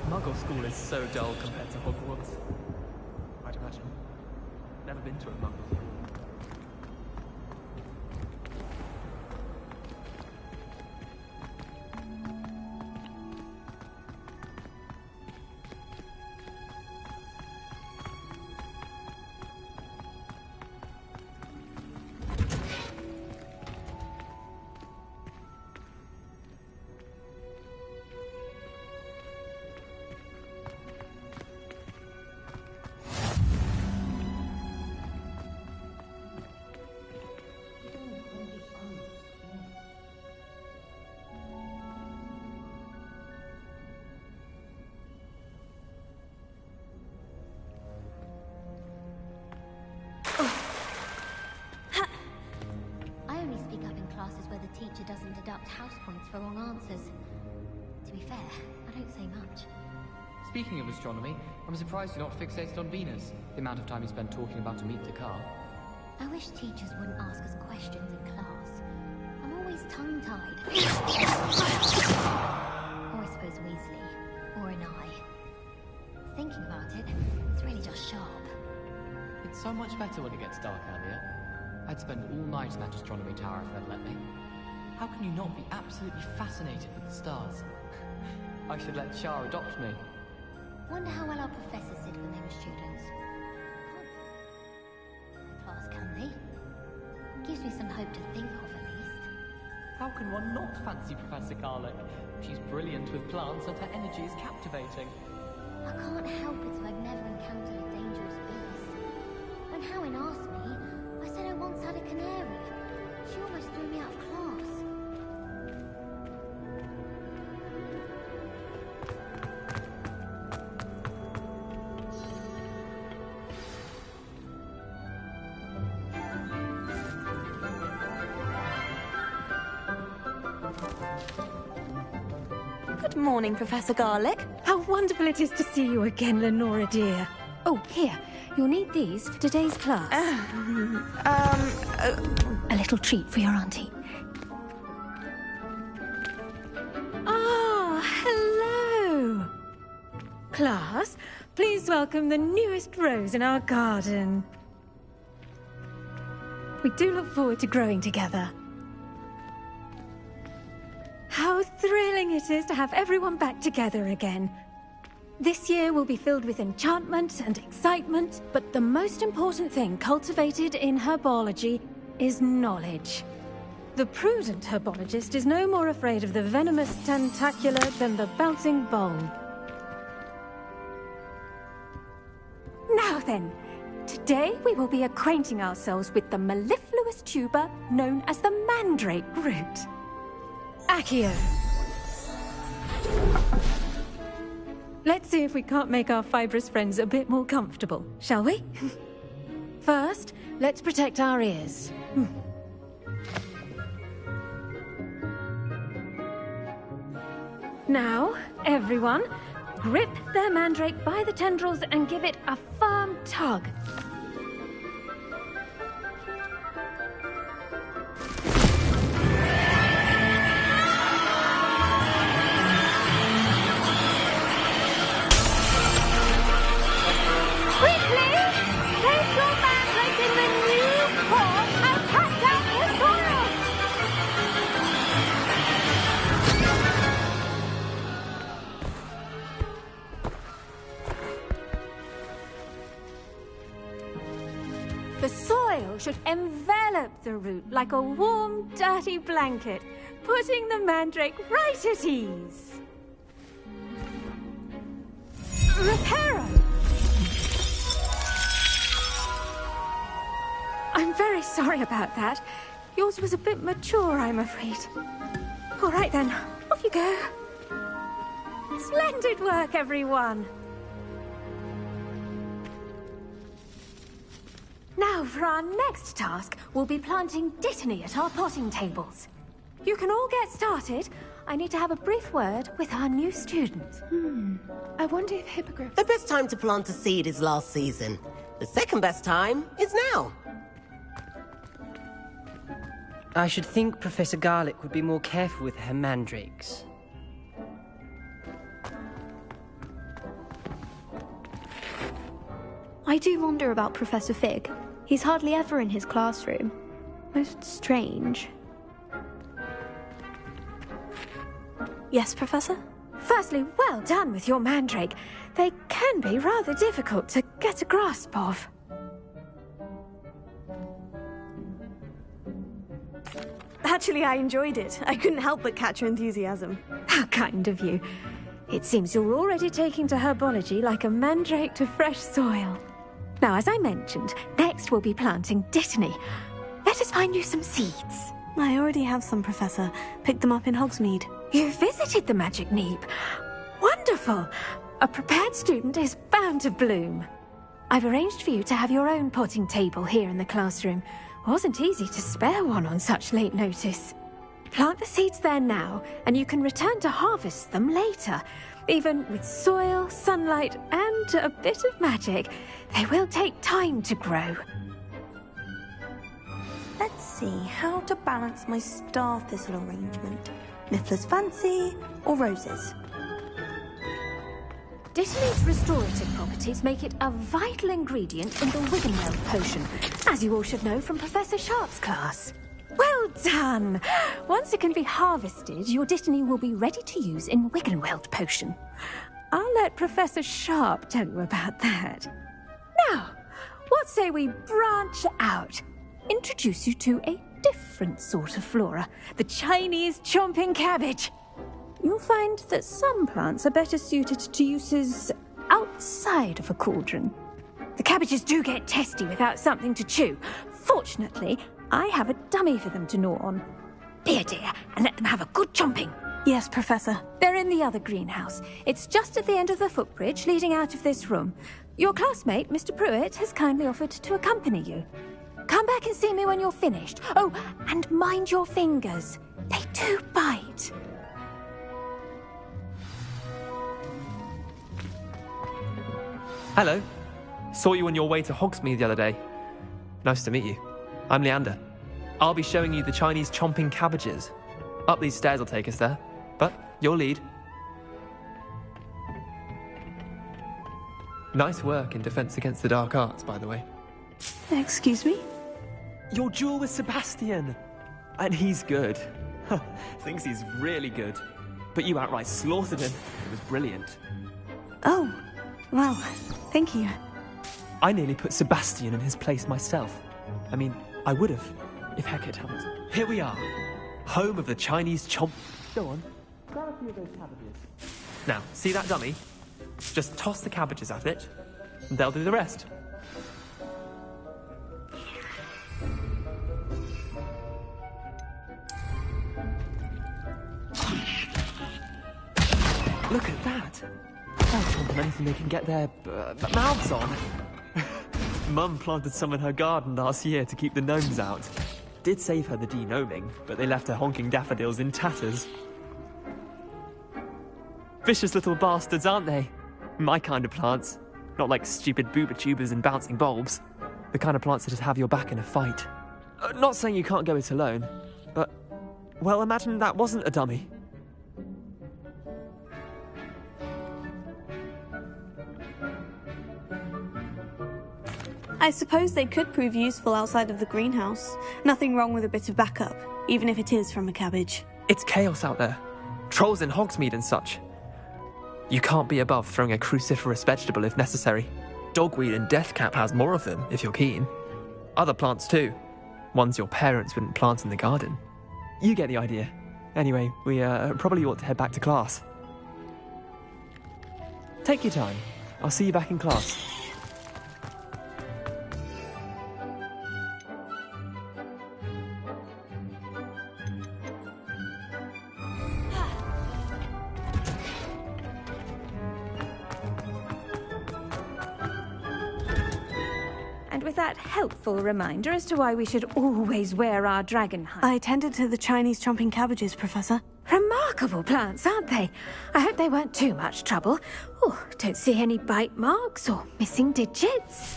Muggle school is so dull compared to Hogwarts. I'd imagine. Never been to a Muggle school.
Teacher doesn't deduct house points for wrong answers. To be fair, I don't say much.
Speaking of astronomy, I'm surprised you're not fixated on Venus. The amount of time you spend talking about to meet the car.
I wish teachers wouldn't ask us questions in class. I'm always tongue-tied. Or I suppose Weasley. Or an eye. Thinking about it, it's really just sharp.
It's so much better when it gets dark earlier. I'd spend all night in that astronomy tower if they'd let me. How can you not be absolutely fascinated with the stars? I should let Char adopt me.
Wonder how well our professors did when they were students. Class, can they? Gives me some hope to think of, at least.
How can one not fancy Professor Garlick? She's brilliant with plants and her energy is captivating.
I can't help it if I've never encountered a dangerous beast. When Howin asked me, I said I once had a canary. She almost threw me out of class.
Good morning, Professor Garlick. How wonderful it is to see you again, Lenora dear. Oh, here. You'll need these for today's class. A little treat for your auntie. Ah, hello. Class, please welcome the newest rose in our garden. We do look forward to growing together. How thrilling it is to have everyone back together again. This year will be filled with enchantment and excitement, but the most important thing cultivated in herbology is knowledge. The prudent herbologist is no more afraid of the venomous tentacula than the bouncing bulb. Now then, today we will be acquainting ourselves with the mellifluous tuber known as the mandrake root. Accio. Let's see if we can't make our fibrous friends a bit more comfortable, shall we? First, let's protect our ears. Now, everyone, grip their mandrake by the tendrils and give it a firm tug. The soil should envelop the root like a warm, dirty blanket, putting the mandrake right at ease. Reparo! I'm very sorry about that. Yours was a bit mature, I'm afraid. All right then, off you go. Splendid work, everyone. Now, for our next task, we'll be planting Dittany at our potting tables. You can all get started. I need to have a brief word with our new student.
I wonder if hippogriffs...
The best time to plant a seed is last season. The second best time is now.
I should think Professor Garlick would be more careful with her mandrakes.
I do wonder about Professor Fig. He's hardly ever in his classroom. Most strange.
Yes, Professor?
Firstly, well done with your mandrake. They can be rather difficult to get a grasp of.
Actually, I enjoyed it. I couldn't help but catch your enthusiasm.
How kind of you. It seems you're already taking to herbology like a mandrake to fresh soil. Now, as I mentioned, next we'll be planting dittany. Let us find you some seeds.
I already have some, Professor. Picked them up in Hogsmeade.
You visited the Magic Neep. Wonderful! A prepared student is bound to bloom. I've arranged for you to have your own potting table here in the classroom. Wasn't easy to spare one on such late notice. Plant the seeds there now, and you can return to harvest them later. Even with soil, sunlight, and a bit of magic, they will take time to grow.
Let's see how to balance my star thistle arrangement. Miffler's Fancy or roses?
Dittany's restorative properties make it a vital ingredient in the Wiggenweld potion, as you all should know from Professor Sharp's class. Well done! Once it can be harvested, your dittany will be ready to use in Wiggenweld potion. I'll let Professor Sharp tell you about that. Now, what say we branch out? Introduce you to a different sort of flora, the Chinese chomping cabbage. You'll find that some plants are better suited to uses outside of a cauldron. The cabbages do get testy without something to chew. Fortunately, I have a dummy for them to gnaw on. Be a dear, and let them have a good chomping.
Yes, Professor.
They're in the other greenhouse. It's just at the end of the footbridge leading out of this room. Your classmate, Mr. Pruitt, has kindly offered to accompany you. Come back and see me when you're finished. Oh, and mind your fingers. They do bite.
Hello. Saw you on your way to Hogsmeade the other day. Nice to meet you. I'm Leander. I'll be showing you the Chinese chomping cabbages. Up these stairs will take us there, but your lead. Nice work in Defense Against the Dark Arts, by the way.
Excuse me?
Your duel with Sebastian! And he's good. Thinks he's really good. But you outright slaughtered him. It was brilliant.
Oh, well, thank you.
I nearly put Sebastian in his place myself. I mean, I would have, if Hecate hadn't. Here we are, home of the Chinese chomp. Go on, grab a few of those cabbages. Now, see that dummy? Just toss the cabbages at it, and they'll do the rest. Look at that! They'll chomp on anything they can get their mouths on. Mum planted some in her garden last year to keep the gnomes out. Did save her the de-gnoming, but they left her honking daffodils in tatters. Vicious little bastards, aren't they? My kind of plants. Not like stupid booba tubers and bouncing bulbs. The kind of plants that just have your back in a fight. Not saying you can't go it alone, but... well, imagine that wasn't a dummy.
I suppose they could prove useful outside of the greenhouse. Nothing wrong with a bit of backup, even if it is from a cabbage.
It's chaos out there. Trolls in Hogsmeade and such. You can't be above throwing a cruciferous vegetable if necessary. Dogweed and deathcap has more of them, if you're keen. Other plants too. Ones your parents wouldn't plant in the garden. You get the idea. Anyway, we probably ought to head back to class. Take your time. I'll see you back in class.
With that helpful reminder as to why we should always wear our dragon hide.
I tended to the Chinese chomping cabbages, Professor.
Remarkable plants, aren't they? I hope they weren't too much trouble. Oh, don't see any bite marks or missing digits.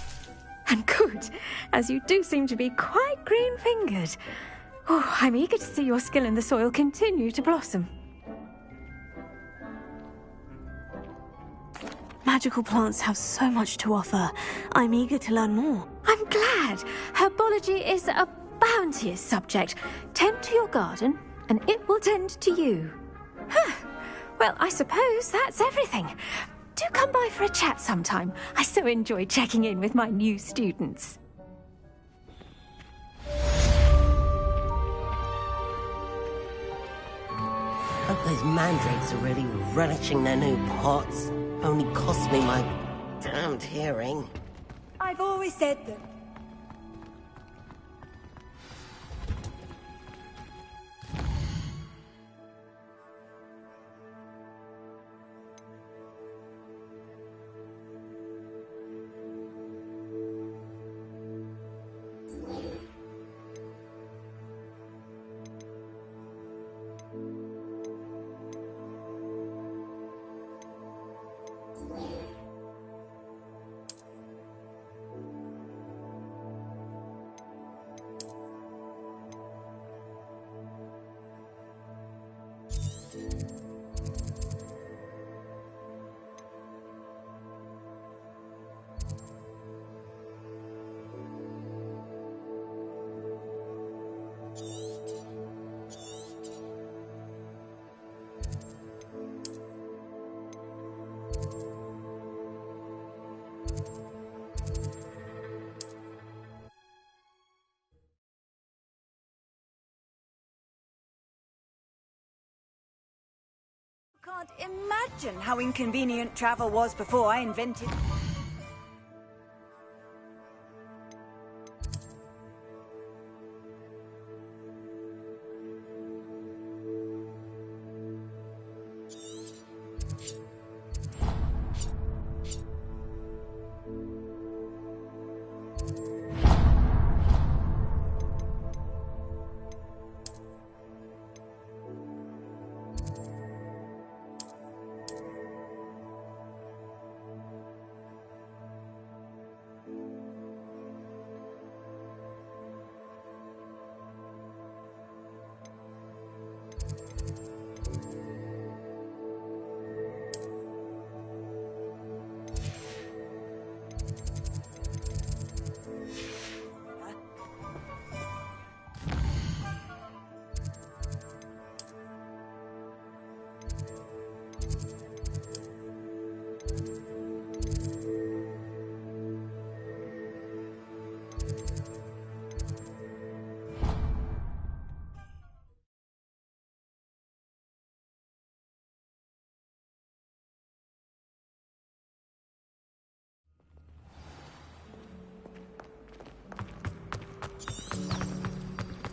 And good, as you do seem to be quite green-fingered. Oh, I'm eager to see your skill in the soil continue to blossom.
magical plants have so much to offer. I'm eager to learn more.
I'm glad. Herbology is a bounteous subject. Tend to your garden, and it will tend to you. Huh. Well, I suppose that's everything. Do come by for a chat sometime. I so enjoy checking in with my new students.
Hope those mandrakes are really relishing their new pots. Only cost me my damned hearing.
I've always said that. Can't imagine how inconvenient travel was before I invented...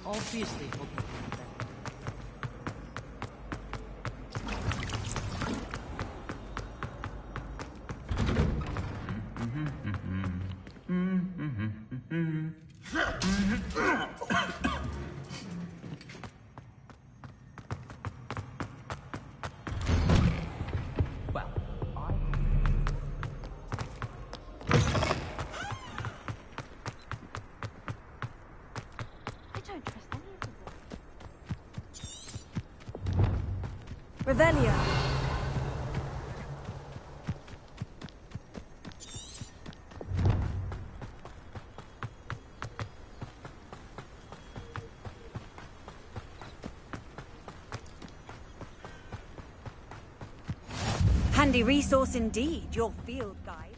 Obviously,
Revelio. Handy resource indeed, your field guide.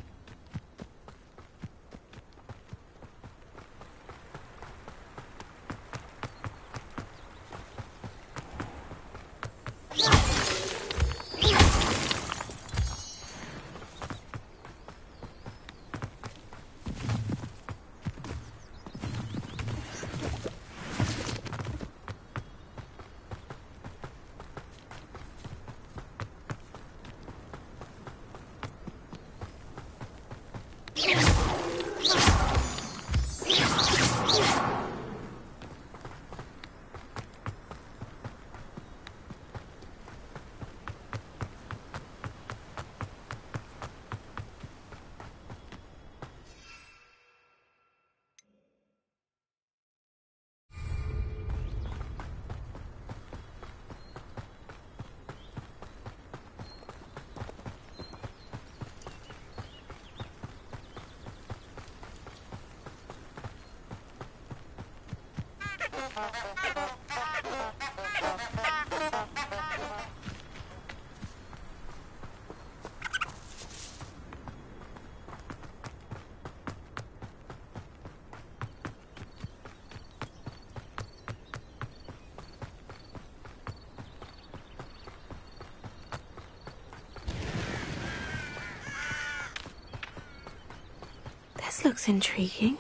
This looks intriguing.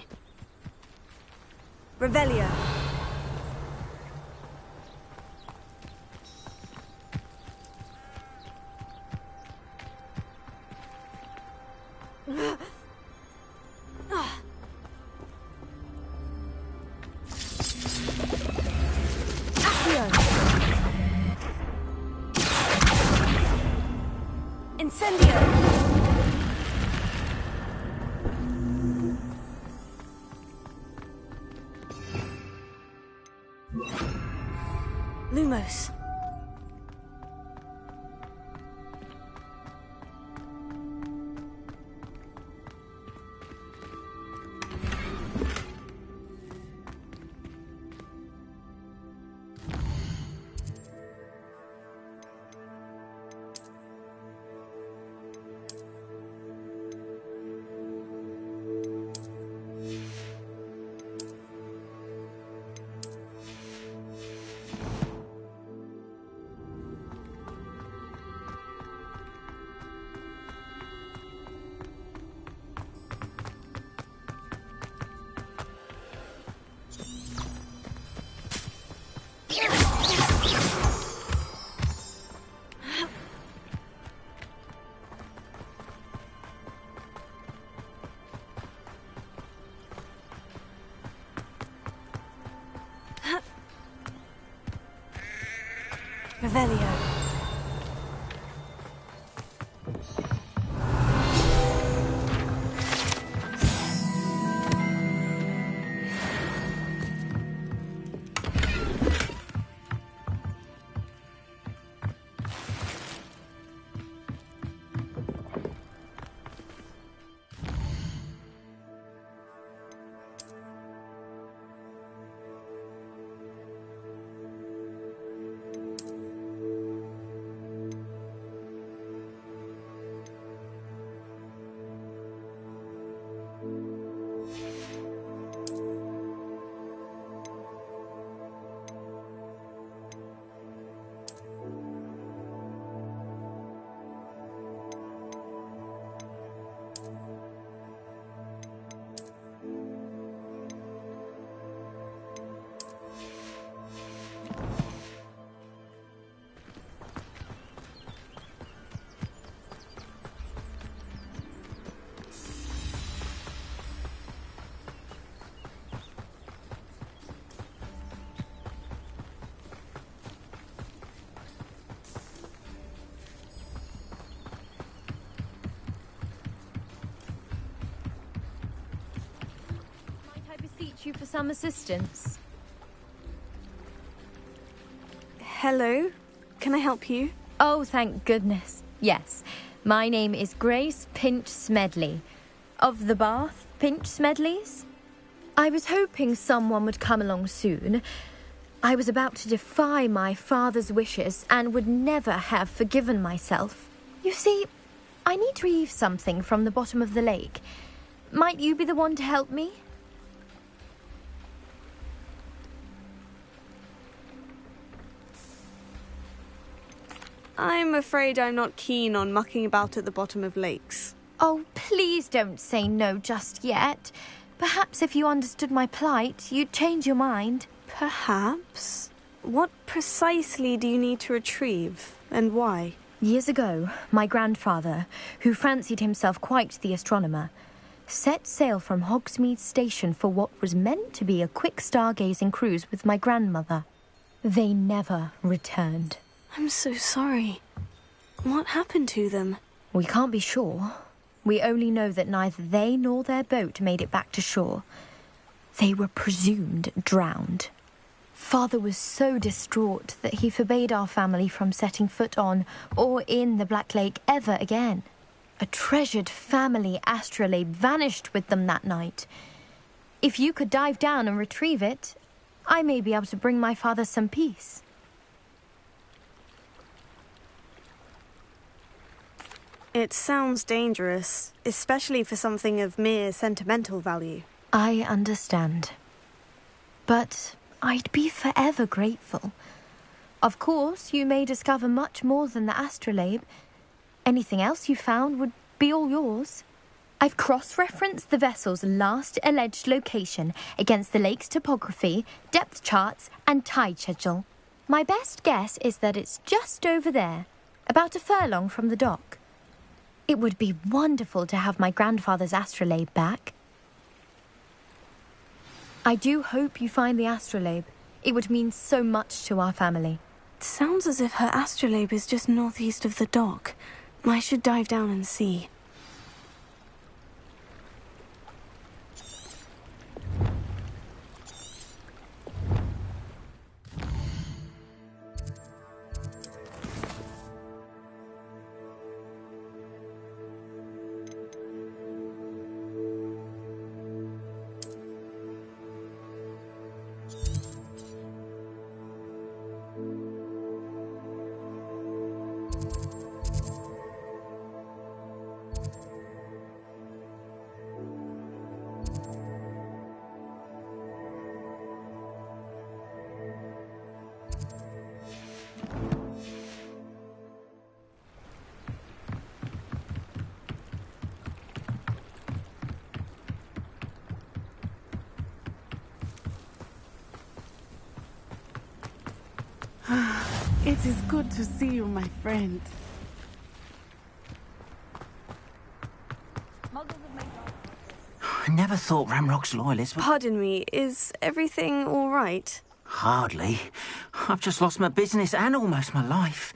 Revelio. Incendio! Lumos. Revelio.
You for some assistance.
Hello? Can I help you?
Oh, thank goodness. Yes. My name is Grace Pinch Smedley. Of the Bath Pinch Smedleys? I was hoping someone would come along soon. I was about to defy my father's wishes and would never have forgiven myself. You see, I need to retrieve something from the bottom of the lake. Might you be the one to help me?
I'm afraid I'm not keen on mucking about at the bottom of lakes.
Oh, please don't say no just yet. Perhaps if you understood my plight, you'd change your mind.
Perhaps? What precisely do you need to retrieve, and why?
Years ago, my grandfather, who fancied himself quite the astronomer, set sail from Hogsmeade Station for what was meant to be a quick stargazing cruise with my grandmother. They never returned.
I'm so sorry. What happened to them?
We can't be sure. We only know that neither they nor their boat made it back to shore. They were presumed drowned. Father was so distraught that he forbade our family from setting foot on or in the Black Lake ever again. A treasured family astrolabe vanished with them that night. If you could dive down and retrieve it, I may be able to bring my father some peace.
It sounds dangerous, especially for something of mere sentimental value.
I understand. But I'd be forever grateful. Of course, you may discover much more than the astrolabe. Anything else you found would be all yours. I've cross-referenced the vessel's last alleged location against the lake's topography, depth charts, and tide schedule. My best guess is that it's just over there, about a furlong from the dock. It would be wonderful to have my grandfather's astrolabe back. I do hope you find the astrolabe. It would mean so much to our family.
It sounds as if her astrolabe is just northeast of the dock. I should dive down and see.
It is good to see you, my friend.
I never thought Ramrock's loyalists would...
Pardon me, is everything all right?
Hardly. I've just lost my business and almost my life.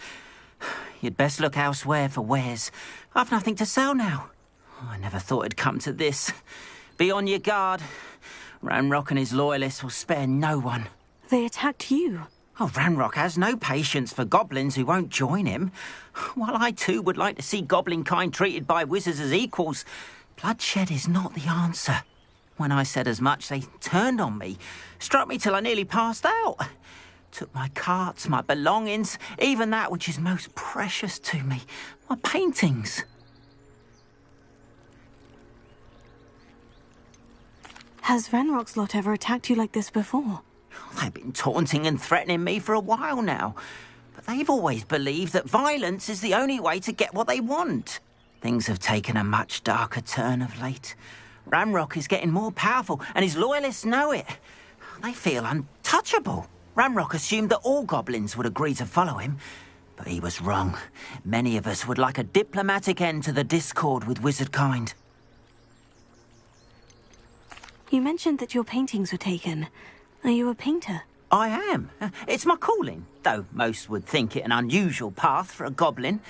You'd best look elsewhere for wares. I've nothing to sell now. I never thought it'd come to this. Be on your guard. Ramrock and his loyalists will spare no one.
They attacked you.
Oh, Ramrock has no patience for goblins who won't join him. While I too would like to see goblin kind treated by wizards as equals, bloodshed is not the answer. When I said as much, they turned on me, struck me till I nearly passed out. Took my carts, my belongings, even that which is most precious to me, my paintings.
Has Ranrock's lot ever attacked you like this before?
They've been taunting and threatening me for a while now, but they've always believed that violence is the only way to get what they want. Things have taken a much darker turn of late. Ramrock is getting more powerful, and his loyalists know it. They feel untouchable. Ramrock assumed that all goblins would agree to follow him, but he was wrong. Many of us would like a diplomatic end to the discord with wizard kind.
You mentioned that your paintings were taken. Are you a painter?
I am. It's my calling, though most would think it an unusual path for a goblin.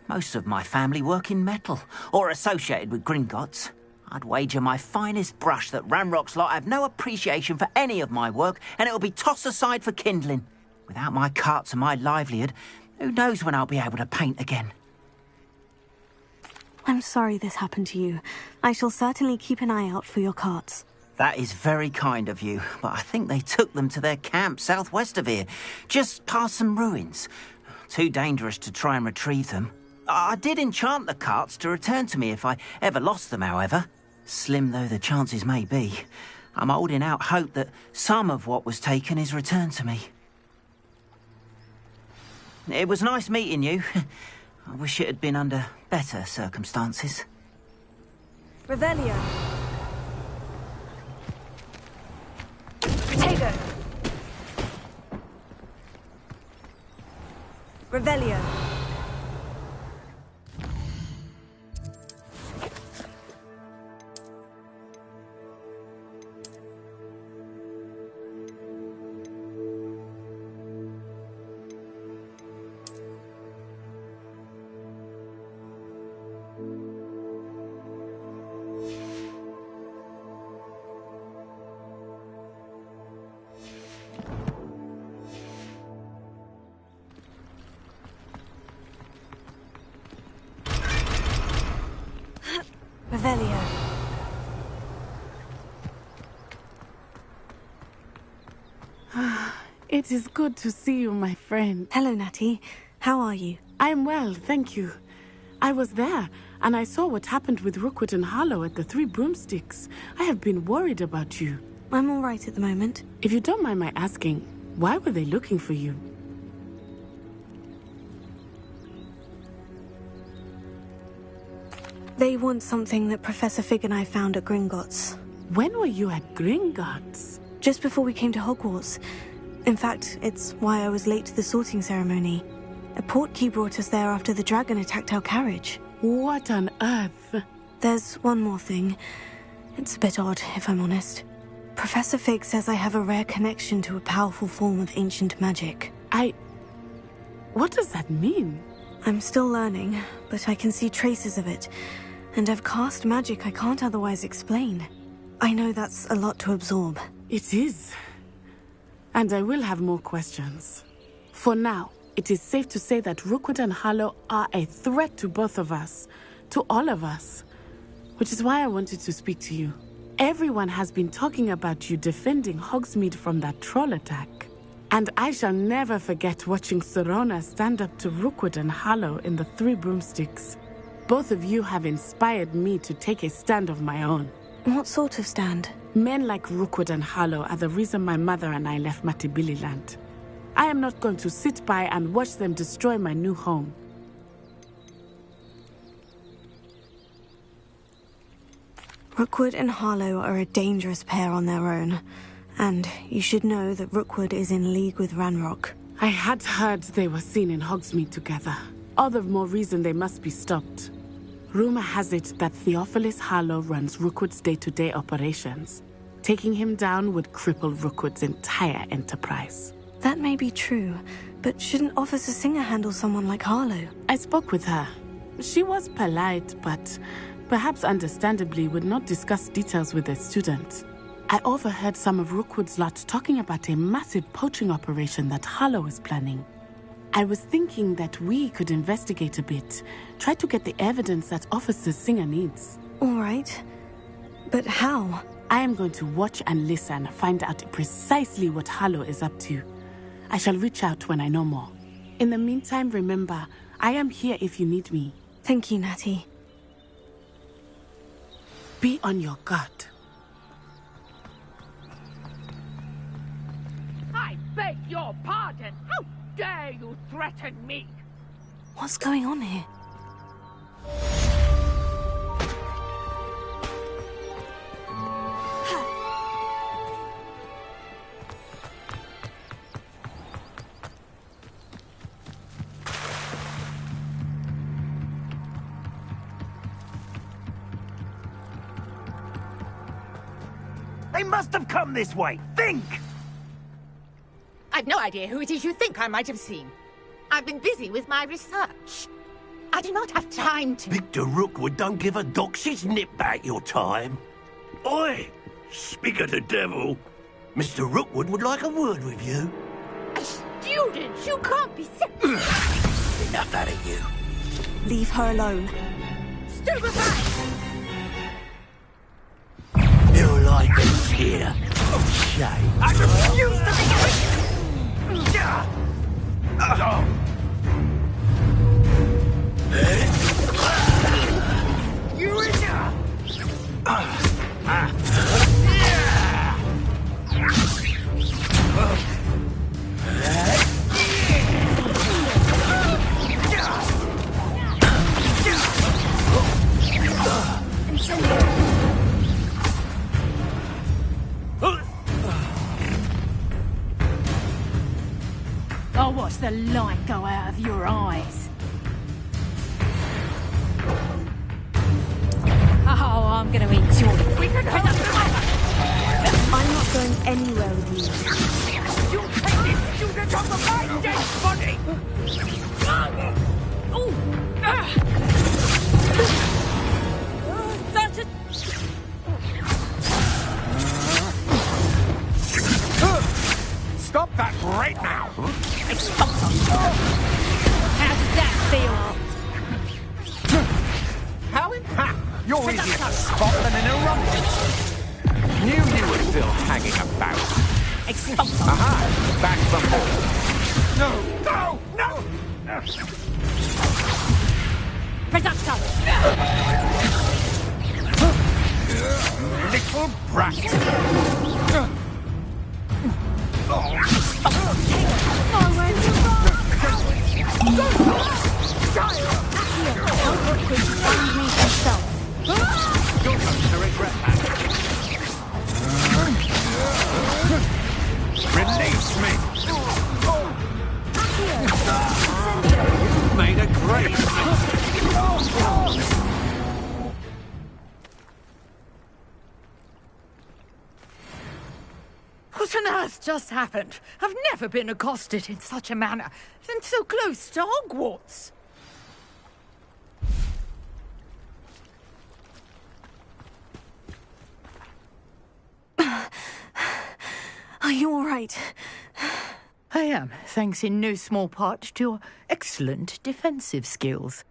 Most of my family work in metal, or associated with Gringotts. I'd wager my finest brush that Ramrock's lot have no appreciation for any of my work, and it'll be tossed aside for kindling. Without my carts and my livelihood, who knows when I'll be able to paint again.
I'm sorry this happened to you. I shall certainly keep an eye out for your carts.
That is very kind of you, but I think they took them to their camp southwest of here, just past some ruins. Too dangerous to try and retrieve them. I did enchant the carts to return to me if I ever lost them, however. Slim though the chances may be, I'm holding out hope that some of what was taken is returned to me. It was nice meeting you. I wish it had been under better circumstances.
Revelio. Potato. Revelio. Revelio.
It is good to see you, my friend.
Hello, Natty. How are you?
I am well, thank you. I was there, and I saw what happened with Rookwood and Harlow at the Three Broomsticks. I have been worried about you.
I'm all right at the moment.
If you don't mind my asking, why were they looking for you?
They want something that Professor Fig and I found at Gringotts.
When were you at Gringotts?
Just before we came to Hogwarts. In fact, it's why I was late to the sorting ceremony. A portkey brought us there after the dragon attacked our carriage.
What on earth?
There's one more thing. It's a bit odd, if I'm honest. Professor Fig says I have a rare connection to a powerful form of ancient magic.
What does that mean?
I'm still learning, but I can see traces of it. And I've cast magic I can't otherwise explain. I know that's a lot to absorb.
It is. And I will have more questions. For now, it is safe to say that Rookwood and Harlow are a threat to both of us. To all of us. Which is why I wanted to speak to you. Everyone has been talking about you defending Hogsmeade from that troll attack. And I shall never forget watching Serona stand up to Rookwood and Harlow in the Three Broomsticks. Both of you have inspired me to take a stand of my own.
What sort of stand?
Men like Rookwood and Harlow are the reason my mother and I left Matibililand. I am not going to sit by and watch them destroy my new home.
Rookwood and Harlow are a dangerous pair on their own. And you should know that Rookwood is in league with Ranrock.
I had heard they were seen in Hogsmeade together. All the more reason they must be stopped. Rumor has it that Theophilus Harlow runs Rookwood's day-to-day operations. Taking him down would cripple Rookwood's entire enterprise.
That may be true, but shouldn't Officer Singer handle someone like Harlow?
I spoke with her. She was polite, but perhaps understandably would not discuss details with a student. I overheard some of Rookwood's lot talking about a massive poaching operation that Harlow is planning. I was thinking that we could investigate a bit, try to get the evidence that Officer Singer needs.
All right. But how?
I am going to watch and listen, find out precisely what Harlow is up to. I shall reach out when I know more. In the meantime, remember, I am here if you need me.
Thank you, Natty.
Be on your guard.
I beg your pardon. How dare you threaten me?
What's going on here?
They must have come this way. Think!
I've no idea who it is you think I might have seen. I've been busy with my research. I do not have time to...
Victor Rookwood don't give a doxy's nip back your time. Oi! Speak of the devil. Mr. Rookwood would like a word with you.
A student? You can't be...
Enough out of you.
Leave her alone.
Stupefy!
Your life is here. Oh, shame.
I refuse to be...
I'll watch the light go out of your eyes. Oh, I'm gonna enjoy it.
We can have
I'm not going anywhere with you.
You take this student off of my dead body! Such a...
Stop that right now!
How does that feel?
How in... Ha! You're easier to spot than an eruption. Knew you were still hanging about.
Expulso!
Aha! Back from home. No!
Reducto!
Little brat! You're going to regret that. Release me! You've made a great mistake.
What on earth just happened? I've never been accosted in such a manner, and so close to Hogwarts.
Are you all right?
I am, thanks in no small part to your excellent defensive skills.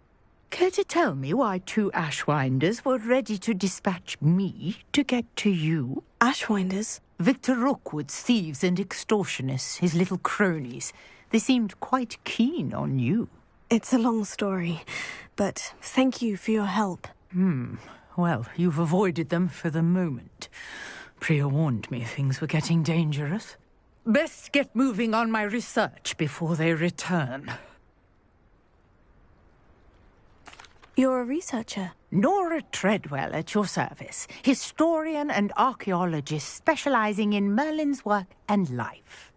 Care to tell me why 2 Ashwinders were ready to dispatch me to get to you?
Ashwinders?
Victor Rookwood's thieves and extortionists, his little cronies. They seemed quite keen on you.
It's a long story, but thank you for your help.
Well, you've avoided them for the moment. Priya warned me things were getting dangerous. Best get moving on my research before they return.
You're a researcher?
Nora Treadwell at your service. Historian and archaeologist specializing in Merlin's work and life.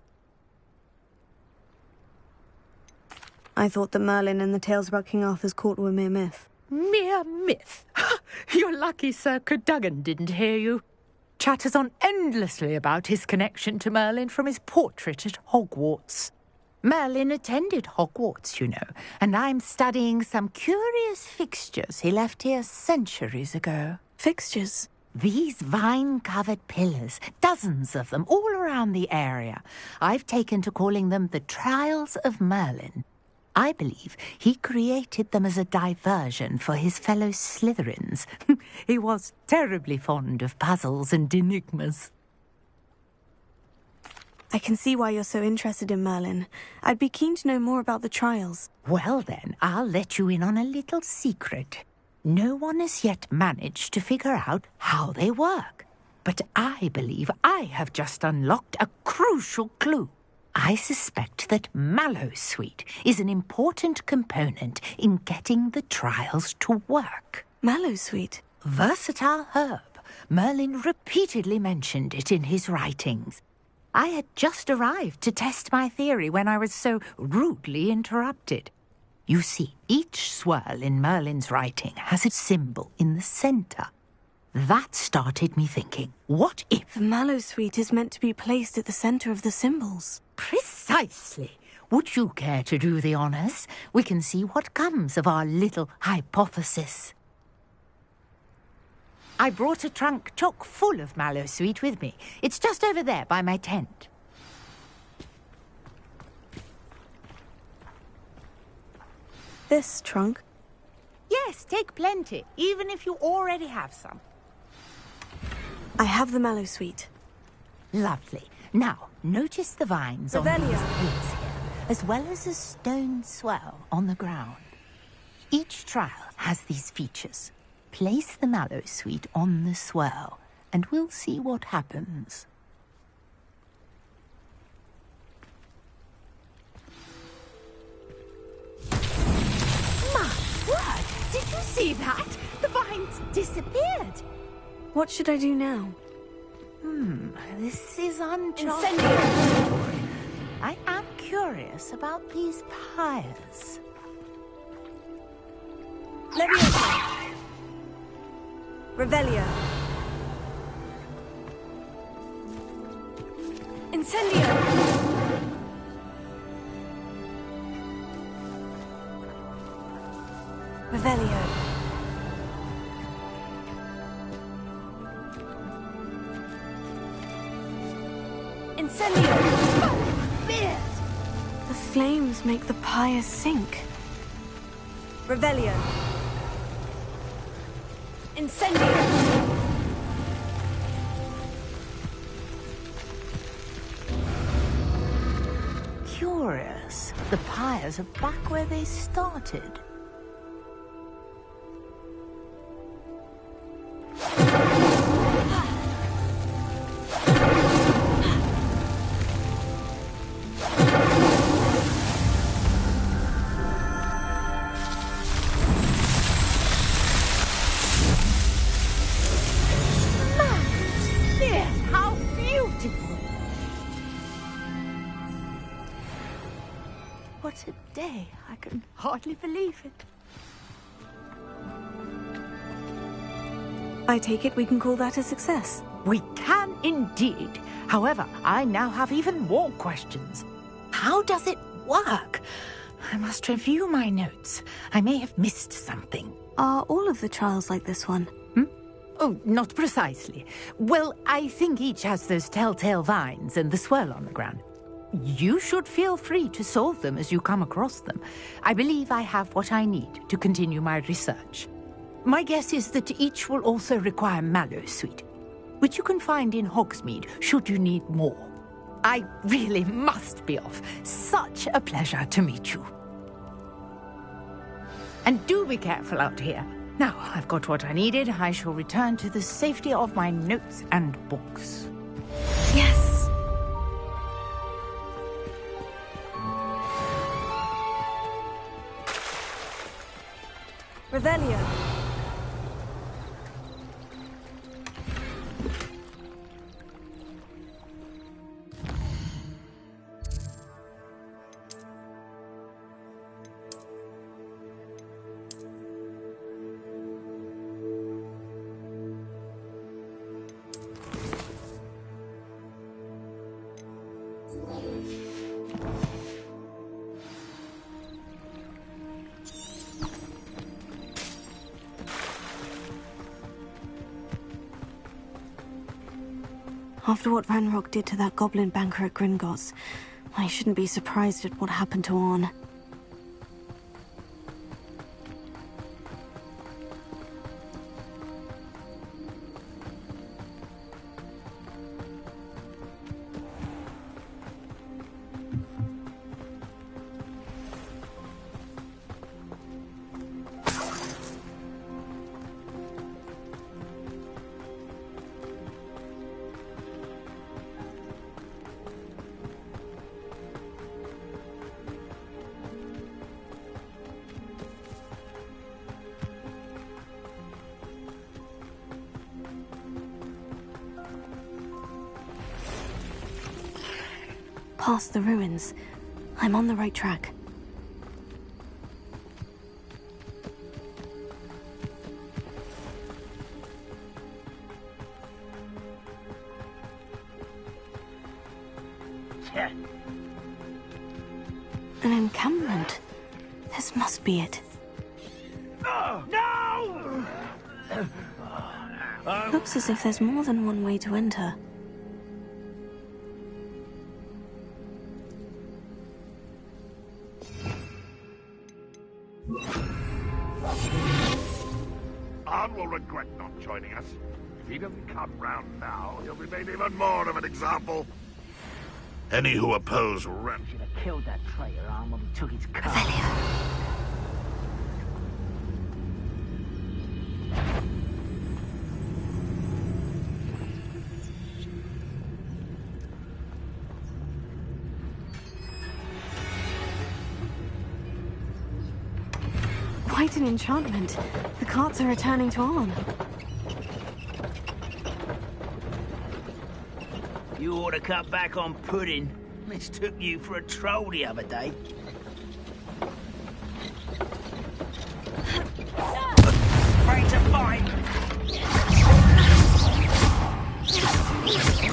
I thought that Merlin and the tales about King Arthur's court were mere myth.
Mere myth? You're lucky Sir Cadogan didn't hear you. Chatters on endlessly about his connection to Merlin from his portrait at Hogwarts. Merlin attended Hogwarts, you know, and I'm studying some curious fixtures he left here centuries ago.
Fixtures?
These vine-covered pillars, dozens of them, all around the area. I've taken to calling them the Trials of Merlin. I believe he created them as a diversion for his fellow Slytherins. He was terribly fond of puzzles and enigmas.
I can see why you're so interested in Merlin. I'd be keen to know more about the trials.
Well then, I'll let you in on a little secret. No one has yet managed to figure out how they work. But I believe I have just unlocked a crucial clue. I suspect that Mallowsweet is an important component in getting the trials to work.
Mallowsweet?
Versatile herb. Merlin repeatedly mentioned it in his writings. I had just arrived to test my theory when I was so rudely interrupted. You see, each swirl in Merlin's writing has a symbol in the centre. That started me thinking, what if...
The Mallowsweet is meant to be placed at the centre of the symbols.
Precisely. Would you care to do the honours? We can see what comes of our little hypothesis. I brought a trunk chock full of Mallowsweet with me. It's just over there by my tent.
This trunk?
Yes, take plenty, even if you already have some.
I have the Mallowsweet.
Lovely. Now, notice the vines on these
Revelio.
pillars here, as well as a stone swell on the ground. Each trial has these features. Place the Mallowsweet on the swell, and we'll see what happens. My word! Did you see that? The vines disappeared.
What should I do now?
This is uncharted. I am curious about these pyres.
Leviosa! Revelio!
Incendio! Revelio. Incendio! The flames make the pyre sink.
Revelio!
Incendio!
The pyres are back where they started. What a day. I can hardly believe it.
I take it we can call that a success.
We can indeed. However, I now have even more questions. How does it work? I must review my notes. I may have missed something.
Are all of the trials like this one?
Oh, not precisely. Well, I think each has those telltale vines and the swirl on the ground. You should feel free to solve them as you come across them. I believe I have what I need to continue my research. My guess is that each will also require Mallowsweet, which you can find in Hogsmeade should you need more. I really must be off. Such a pleasure to meet you. And do be careful out here. Now I've got what I needed, I shall return to the safety of my notes and books.
Yes! Revelio.
After what Ranrock did to that goblin banker at Gringotts, I shouldn't be surprised at what happened to Orn. Past the ruins. I'm on the right track. An encampment. This must be it.
No!
Looks as if there's more than one way to enter.
Arn will regret not joining us. If he doesn't come round now, he'll be made even more of an example. Any who oppose Ren
should have killed that traitor Arn when we took his car.
Quite an enchantment. The carts are returning to Arn.
You ought to cut back on pudding. Mistook you for a troll the other day. Ready to fight?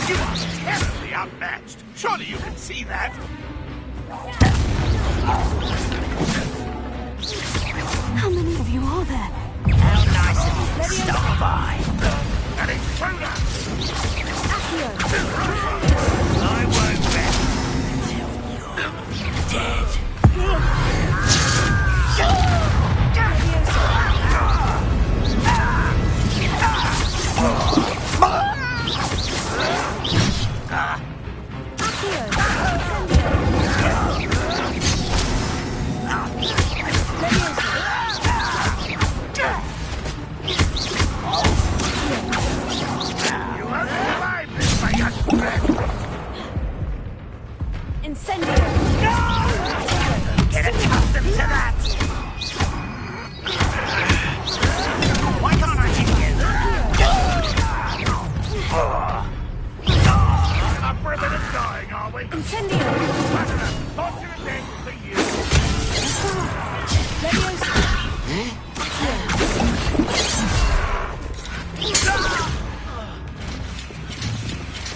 You are terribly outmatched. Surely you can see that.
How many of you are there?
How nice of you to stop by.
An intruder!
I won't rest until you're dead.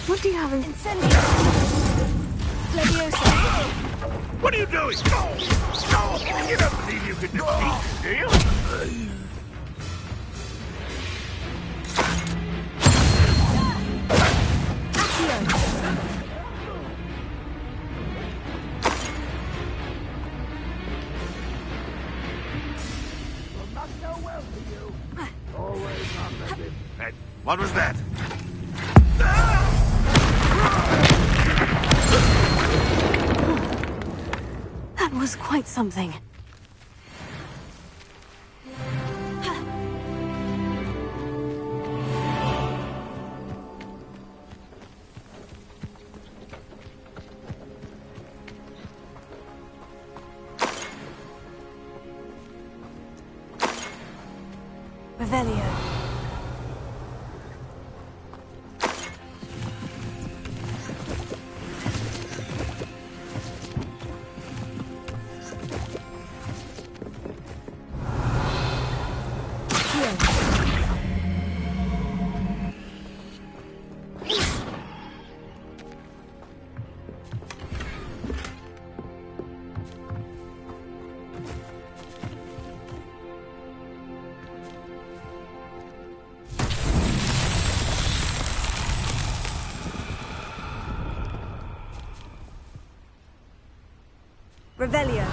What do you have in...
Incendio! Leviosa!
What are you doing? No! No! You don't believe you can defeat, do you? Hey, what was that?
That was quite something. Revelio.
Revelio.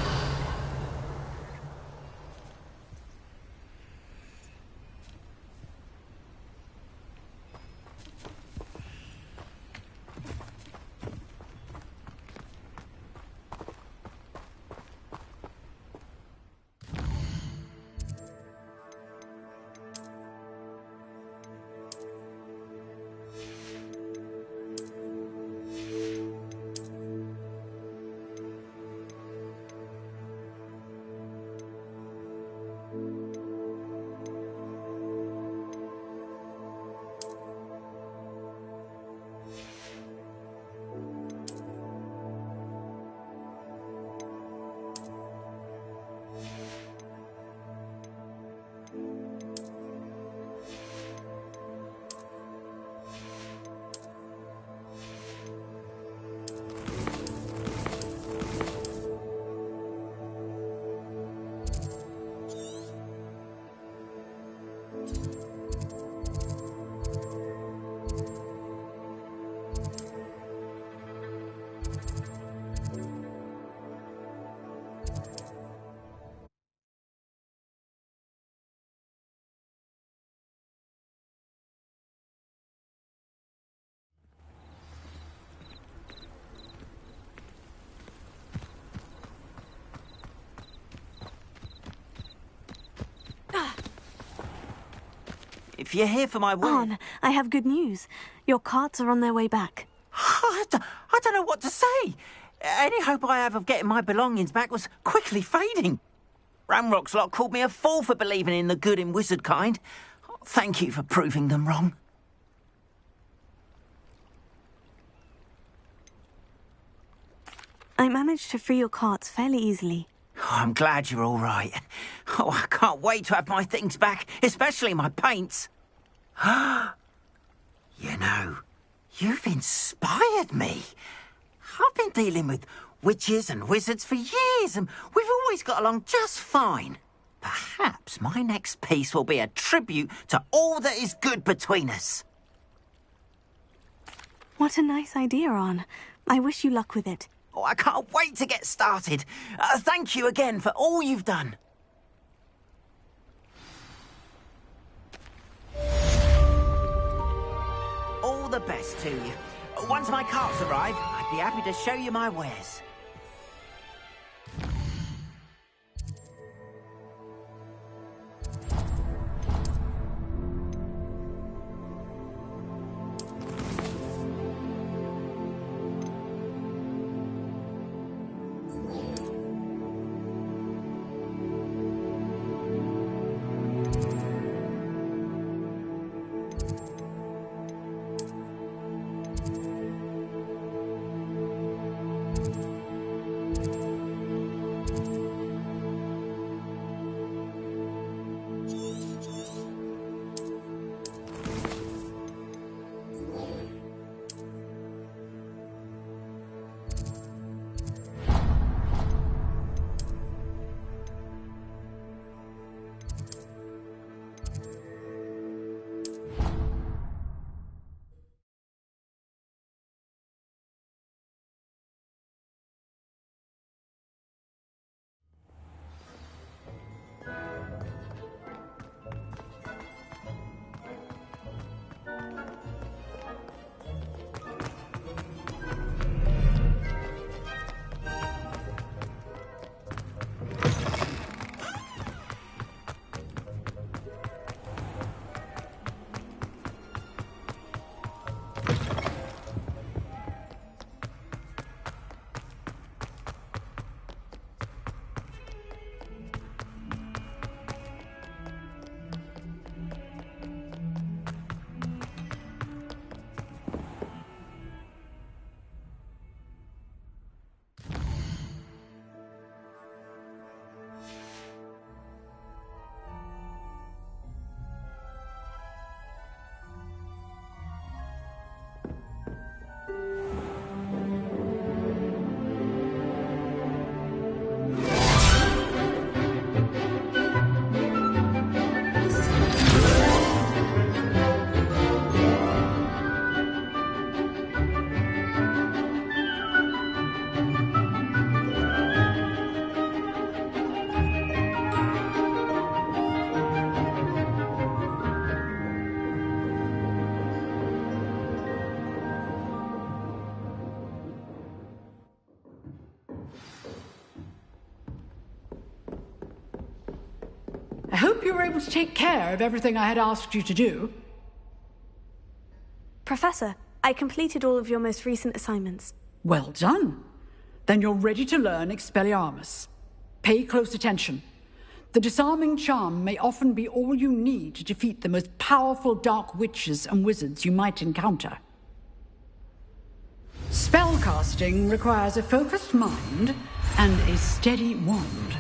If you're here for my work...
Arn, I have good news. Your carts are on their way back.
I don't know what to say. Any hope I have of getting my belongings back was quickly fading. Ramrock's lot called me a fool for believing in the good in wizard kind. Thank you for proving them wrong.
I managed to free your carts fairly easily.
Oh, I'm glad you're all right. Oh, I can't wait to have my things back, especially my paints. You know, you've inspired me. I've been dealing with witches and wizards for years, and we've always got along just fine. Perhaps my next piece will be a tribute to all that is good between us.
What a nice idea, Arn. I wish you luck with it.
Oh, I can't wait to get started. Thank you again for all you've done. All the best to you. Once my carts arrive, I'd be happy to show you my wares.
hope you were able to take care of everything I had asked you to do.
Professor, I completed all of your most recent assignments.
Well done. Then you're ready to learn Expelliarmus. Pay close attention. The disarming charm may often be all you need to defeat the most powerful dark witches and wizards you might encounter. Spellcasting requires a focused mind and a steady wand.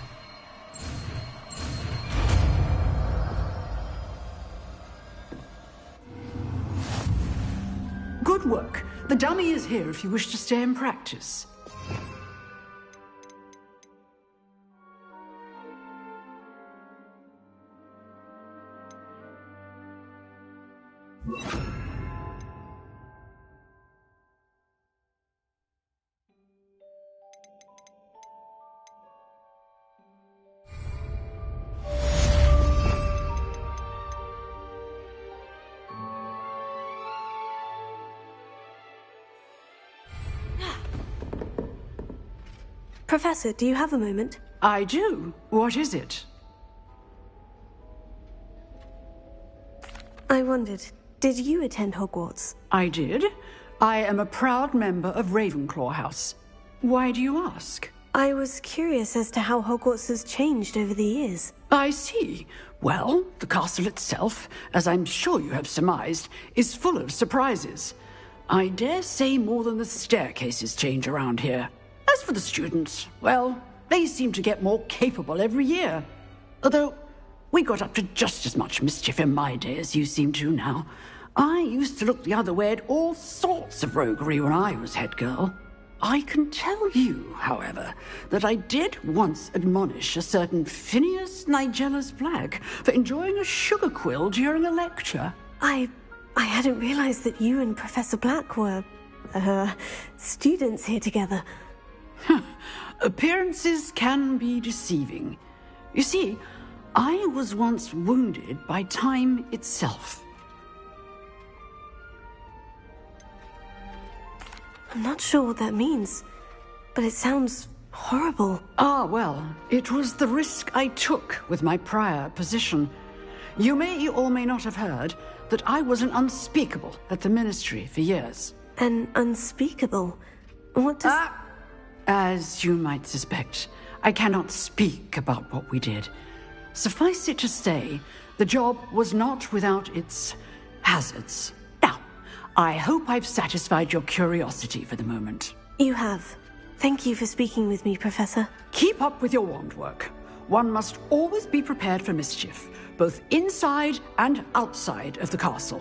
Good work. The dummy is here if you wish to stay and practice.
Professor, do you have a moment?
I do. What is it?
I wondered, did you attend Hogwarts?
I did. I am a proud member of Ravenclaw House. Why do you ask?
I was curious as to how Hogwarts has changed over the years.
I see. Well, the castle itself, as I'm sure you have surmised, is full of surprises. I dare say more than the staircases change around here. As for the students, well, they seem to get more capable every year. Although, we got up to just as much mischief in my day as you seem to now. I used to look the other way at all sorts of roguery when I was head girl. I can tell you, however, that I did once admonish a certain Phineas Nigella's Black for enjoying a sugar quill during a lecture.
I hadn't realized that you and Professor Black were, students here together.
Appearances can be deceiving. You see, I was once wounded by time itself.
I'm not sure what that means, but it sounds horrible.
Ah, well, it was the risk I took with my prior position. You may or may not have heard that I was an unspeakable at the Ministry for years.
An unspeakable? What does...
As you might suspect, I cannot speak about what we did. Suffice it to say, the job was not without its hazards. Now, I hope I've satisfied your curiosity for the moment.
You have. Thank you for speaking with me, Professor.
Keep up with your wand work. One must always be prepared for mischief, both inside and outside of the castle.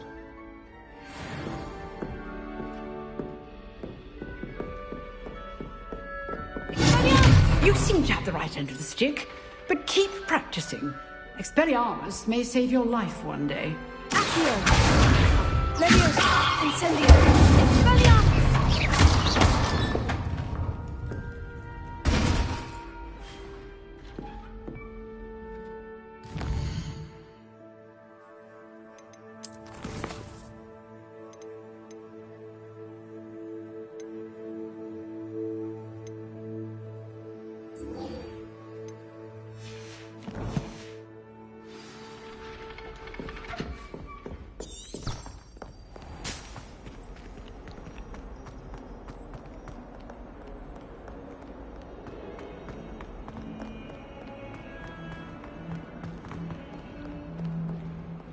You seem to have the right end of the stick, but keep practicing. Expelliarmus may save your life one day.
Accio! Leviosa! Incendio! Expelliarmus!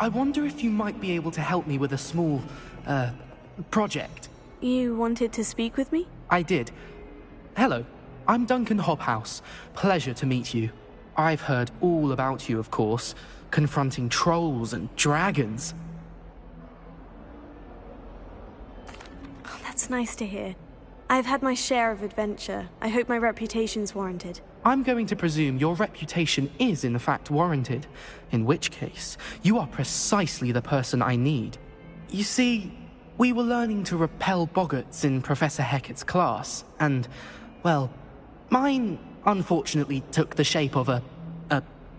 I wonder if you might be able to help me with a small, project.
You wanted to speak with me?
I did. Hello, I'm Duncan Hobhouse. Pleasure to meet you. I've heard all about you, of course, confronting trolls and dragons.
Oh, that's nice to hear. I've had my share of adventure. I hope my reputation's warranted.
I'm going to presume your reputation is in fact warranted, in which case, you are precisely the person I need. You see, we were learning to repel boggarts in Professor Hecat's class, and, well, mine unfortunately took the shape of a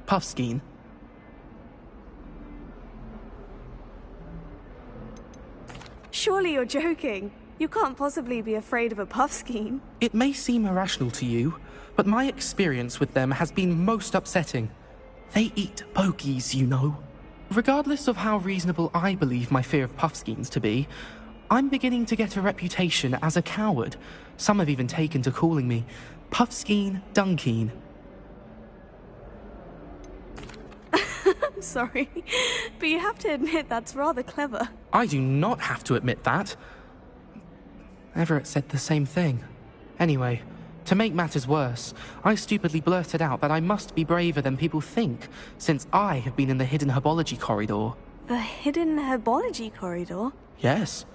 puffskein.
Surely you're joking. You can't possibly be afraid of a puffskein.
It may seem irrational to you, but my experience with them has been most upsetting.
They eat pokies, you know. Regardless of how reasonable I believe my fear of puffskeins to be, I'm beginning to get a reputation as a coward. Some have even taken to calling me Puffskeen Dunkeen.
Sorry, but you have to admit that's rather clever.
I do not have to admit that. Everett said the same thing. Anyway, to make matters worse, I stupidly blurted out that I must be braver than people think, since I have been in the hidden herbology corridor.
The hidden herbology corridor?
Yes.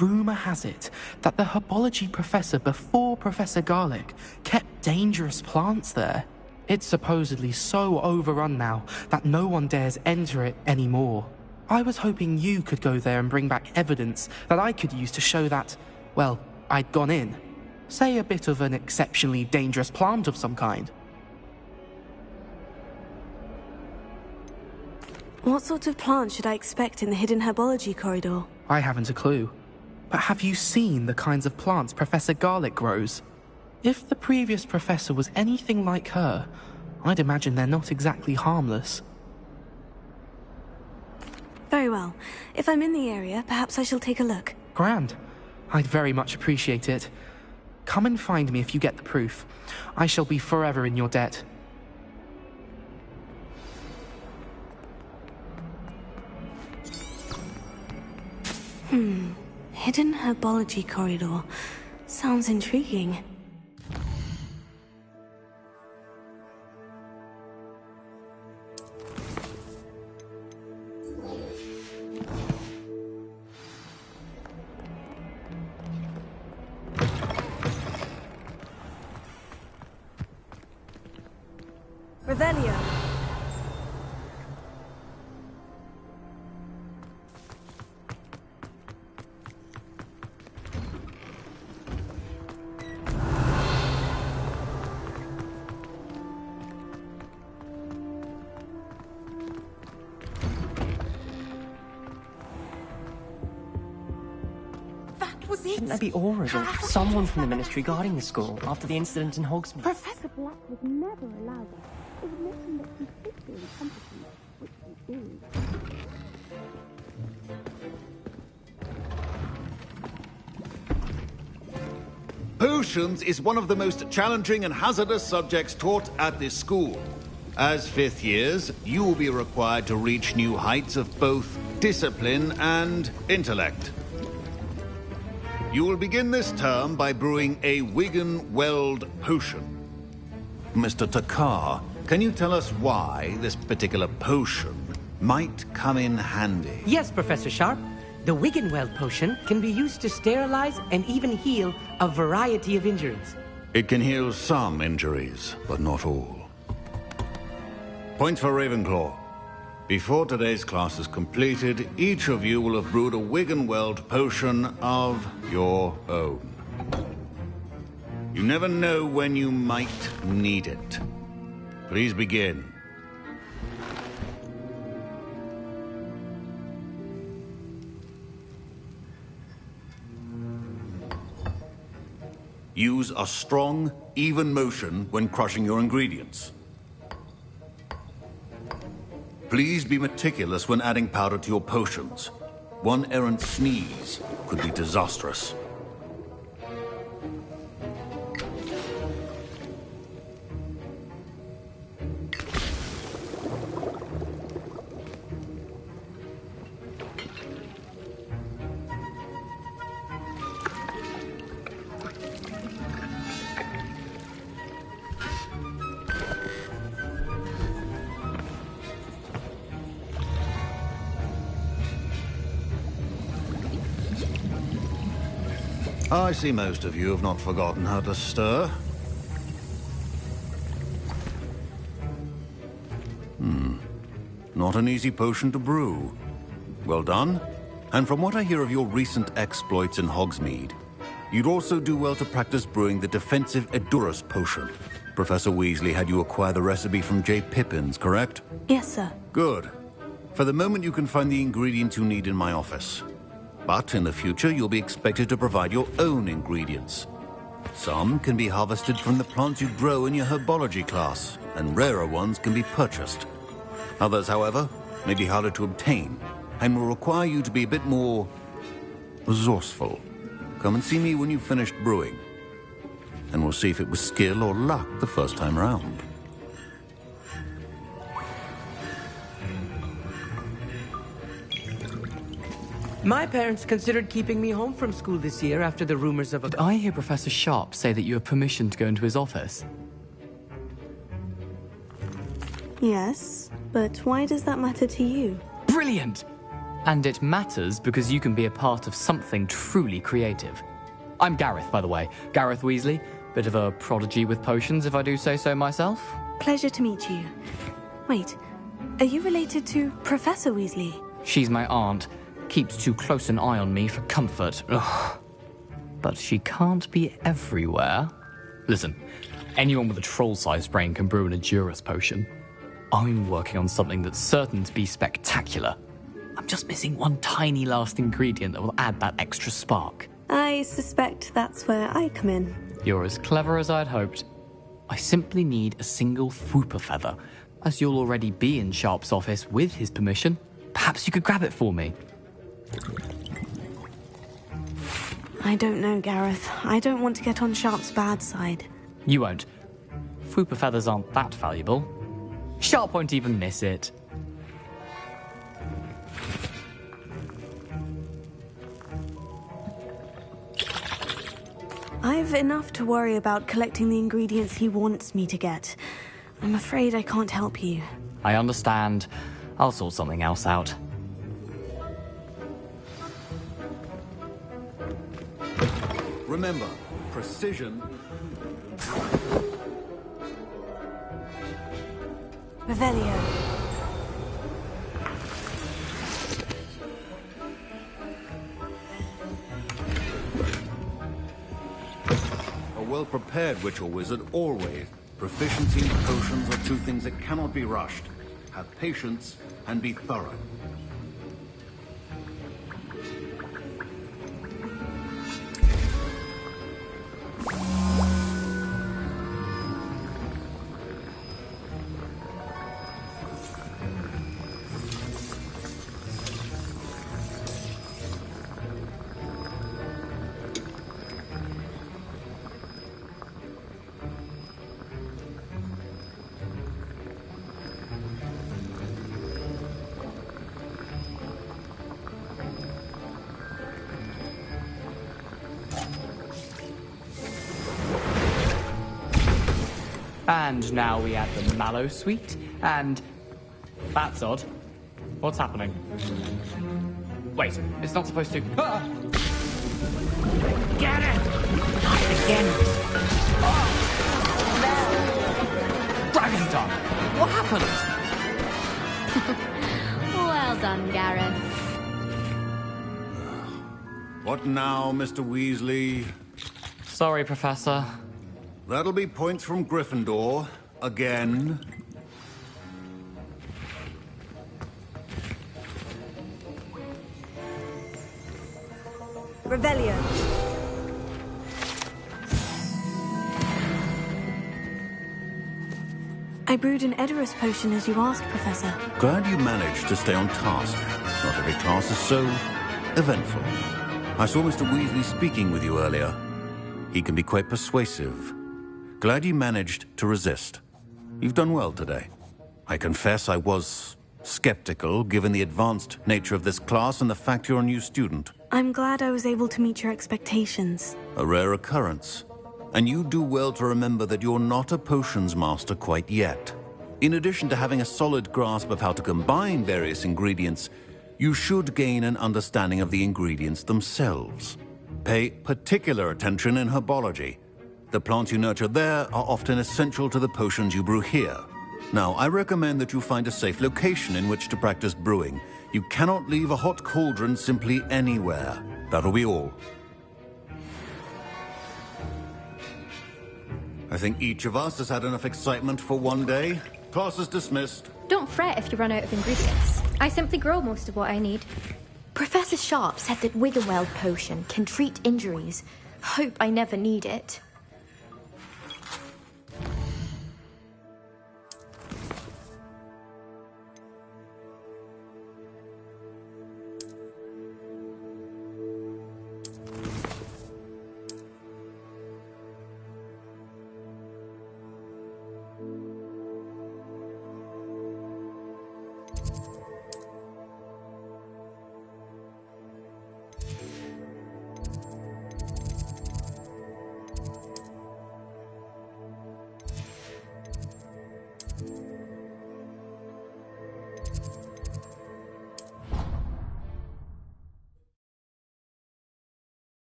Rumour has it that the herbology professor before Professor Garlic kept dangerous plants there. It's supposedly so overrun now that no one dares enter it anymore. I was hoping you could go there and bring back evidence that I could use to show that, well, I'd gone in. Say a bit of an exceptionally dangerous plant of some kind.
What sort of plant should I expect in the hidden herbology corridor?
I haven't a clue. But have you seen the kinds of plants Professor Garlic grows? If the previous professor was anything like her, I'd imagine they're not exactly harmless.
Very well. If I'm in the area, perhaps I shall take a look.
Grand. I'd very much appreciate it. Come and find me if you get the proof. I shall be forever in your debt.
Hidden herbology corridor. Sounds intriguing. Revelio.
Shouldn't there be Aurors or someone from the Ministry guarding the school after the incident in Hogsmeade?
Professor Black would never allow that. It would make him look completely incompetent, which he is.
Potions is one of the most challenging and hazardous subjects taught at this school. As fifth years, you will be required to reach new heights of both discipline and intellect. You will begin this term by brewing a Wigan-Weld potion. Mr. Takar, can you tell us why this particular potion might come in handy?
Yes, Professor Sharp. The Wigan-Weld potion can be used to sterilize and even heal a variety of injuries.
It can heal some injuries, but not all. Point for Ravenclaw. Before today's class is completed, each of you will have brewed a Wigan-Weld potion of your own. You never know when you might need it. Please begin. Use a strong, even motion when crushing your ingredients. Please be meticulous when adding powder to your potions. One errant sneeze could be disastrous. I see most of you have not forgotten how to stir. Not an easy potion to brew. Well done. And from what I hear of your recent exploits in Hogsmeade, you'd also do well to practice brewing the defensive Edurus potion. Professor Weasley had you acquire the recipe from J. Pippins, correct?
Yes, sir.
Good. For the moment, you can find the ingredients you need in my office. But in the future, you'll be expected to provide your own ingredients. Some can be harvested from the plants you grow in your herbology class, and rarer ones can be purchased. Others, however, may be harder to obtain and will require you to be a bit more resourceful. Come and see me when you've finished brewing, and we'll see if it was skill or luck the first time round.
My parents considered keeping me home from school this year after the rumors of a...
Did I hear Professor Sharp say that you have permission to go into his office?
Yes, but why does that matter to you?
Brilliant! And it matters because you can be a part of something truly creative. I'm Gareth, by the way. Gareth Weasley. Bit of a prodigy with potions, if I do say so myself.
Pleasure to meet you. Wait, are you related to Professor Weasley?
She's my aunt. Keeps too close an eye on me for comfort. Ugh. But she can't be everywhere. Listen, anyone with a troll-sized brain can brew an Edurus potion. I'm working on something that's certain to be spectacular. I'm just missing one tiny last ingredient that will add that extra spark.
I suspect that's where I come in.
You're as clever as I'd hoped. I simply need a single Fwooper feather. As you'll already be in Sharp's office with his permission, perhaps you could grab it for me.
I don't know, Gareth. I don't want to get on Sharp's bad side.
You won't. Fwooper feathers aren't that valuable. Sharp won't even miss it.
I've enough to worry about collecting the ingredients he wants me to get. I'm afraid I can't help you.
I understand. I'll sort something else out.
Remember, precision...
Revelio.
A well-prepared witch or wizard always. Proficiency and potions are two things that cannot be rushed. Have patience and be thorough.
And now we add the mallow sweet, and... That's odd. What's happening? Wait, it's not supposed to... Ah!
Get it! Not again!
Dragon tongue! What happened?
Well done, Gareth.
What now, Mr. Weasley?
Sorry, Professor.
That'll be points from Gryffindor. Again.
Revelio. I brewed an Edurus potion as you asked, Professor.
Glad you managed to stay on task. Not every class is so eventful. I saw Mr. Weasley speaking with you earlier. He can be quite persuasive. Glad you managed to resist. You've done well today. I confess I was skeptical, given the advanced nature of this class and the fact you're a new student.
I'm glad I was able to meet your expectations.
A rare occurrence. And you do well to remember that you're not a potions master quite yet. In addition to having a solid grasp of how to combine various ingredients, you should gain an understanding of the ingredients themselves. Pay particular attention in herbology. The plants you nurture there are often essential to the potions you brew here. Now, I recommend that you find a safe location in which to practice brewing. You cannot leave a hot cauldron simply anywhere. That'll be all. I think each of us has had enough excitement for one day. Class is dismissed.
Don't fret if you run out of ingredients. I simply grow most of what I need.
Professor Sharp said that Wiggenweld potion can treat injuries. Hope I never need it.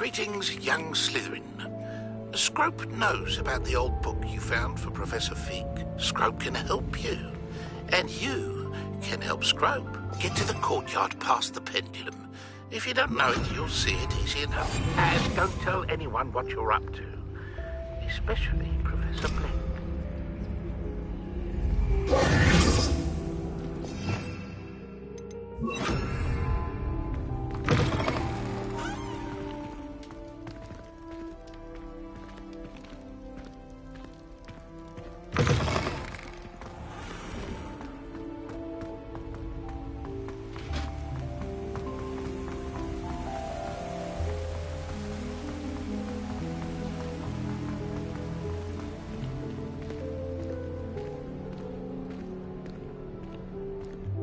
Greetings, young Slytherin. Scrope knows about the old book you found for Professor Fig. Scrope can help you. And you can help Scrope. Get to the courtyard past the pendulum. If you don't know it, you'll see it easy enough. And don't tell anyone what you're up to. Especially Professor Blake.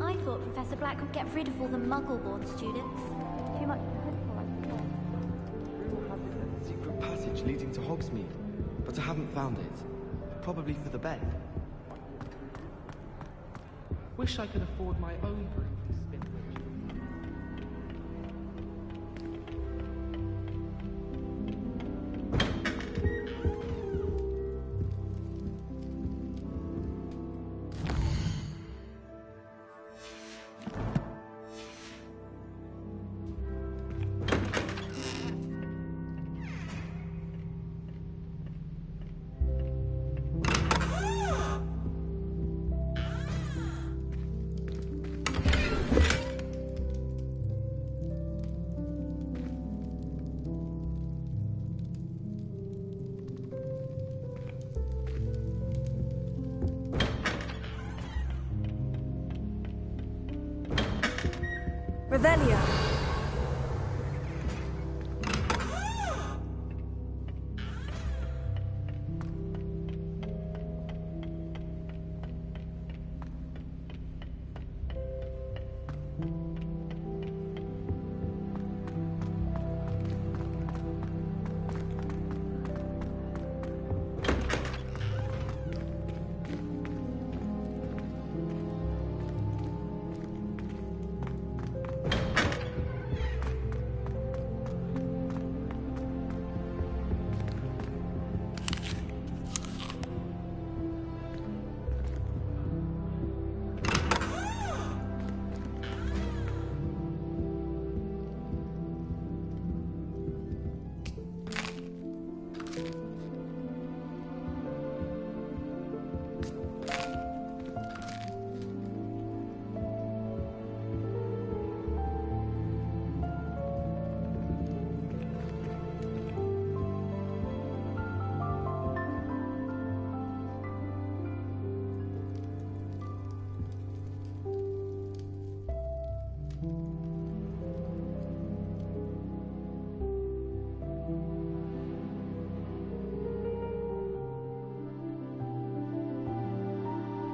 I thought Professor Black would get rid of all the Muggle-born students. Too much political like
Rumor has it there's a secret passage leading to Hogsmeade, but I haven't found it. Probably for the bed. Wish I could afford my own broom to spin with.
Revelio.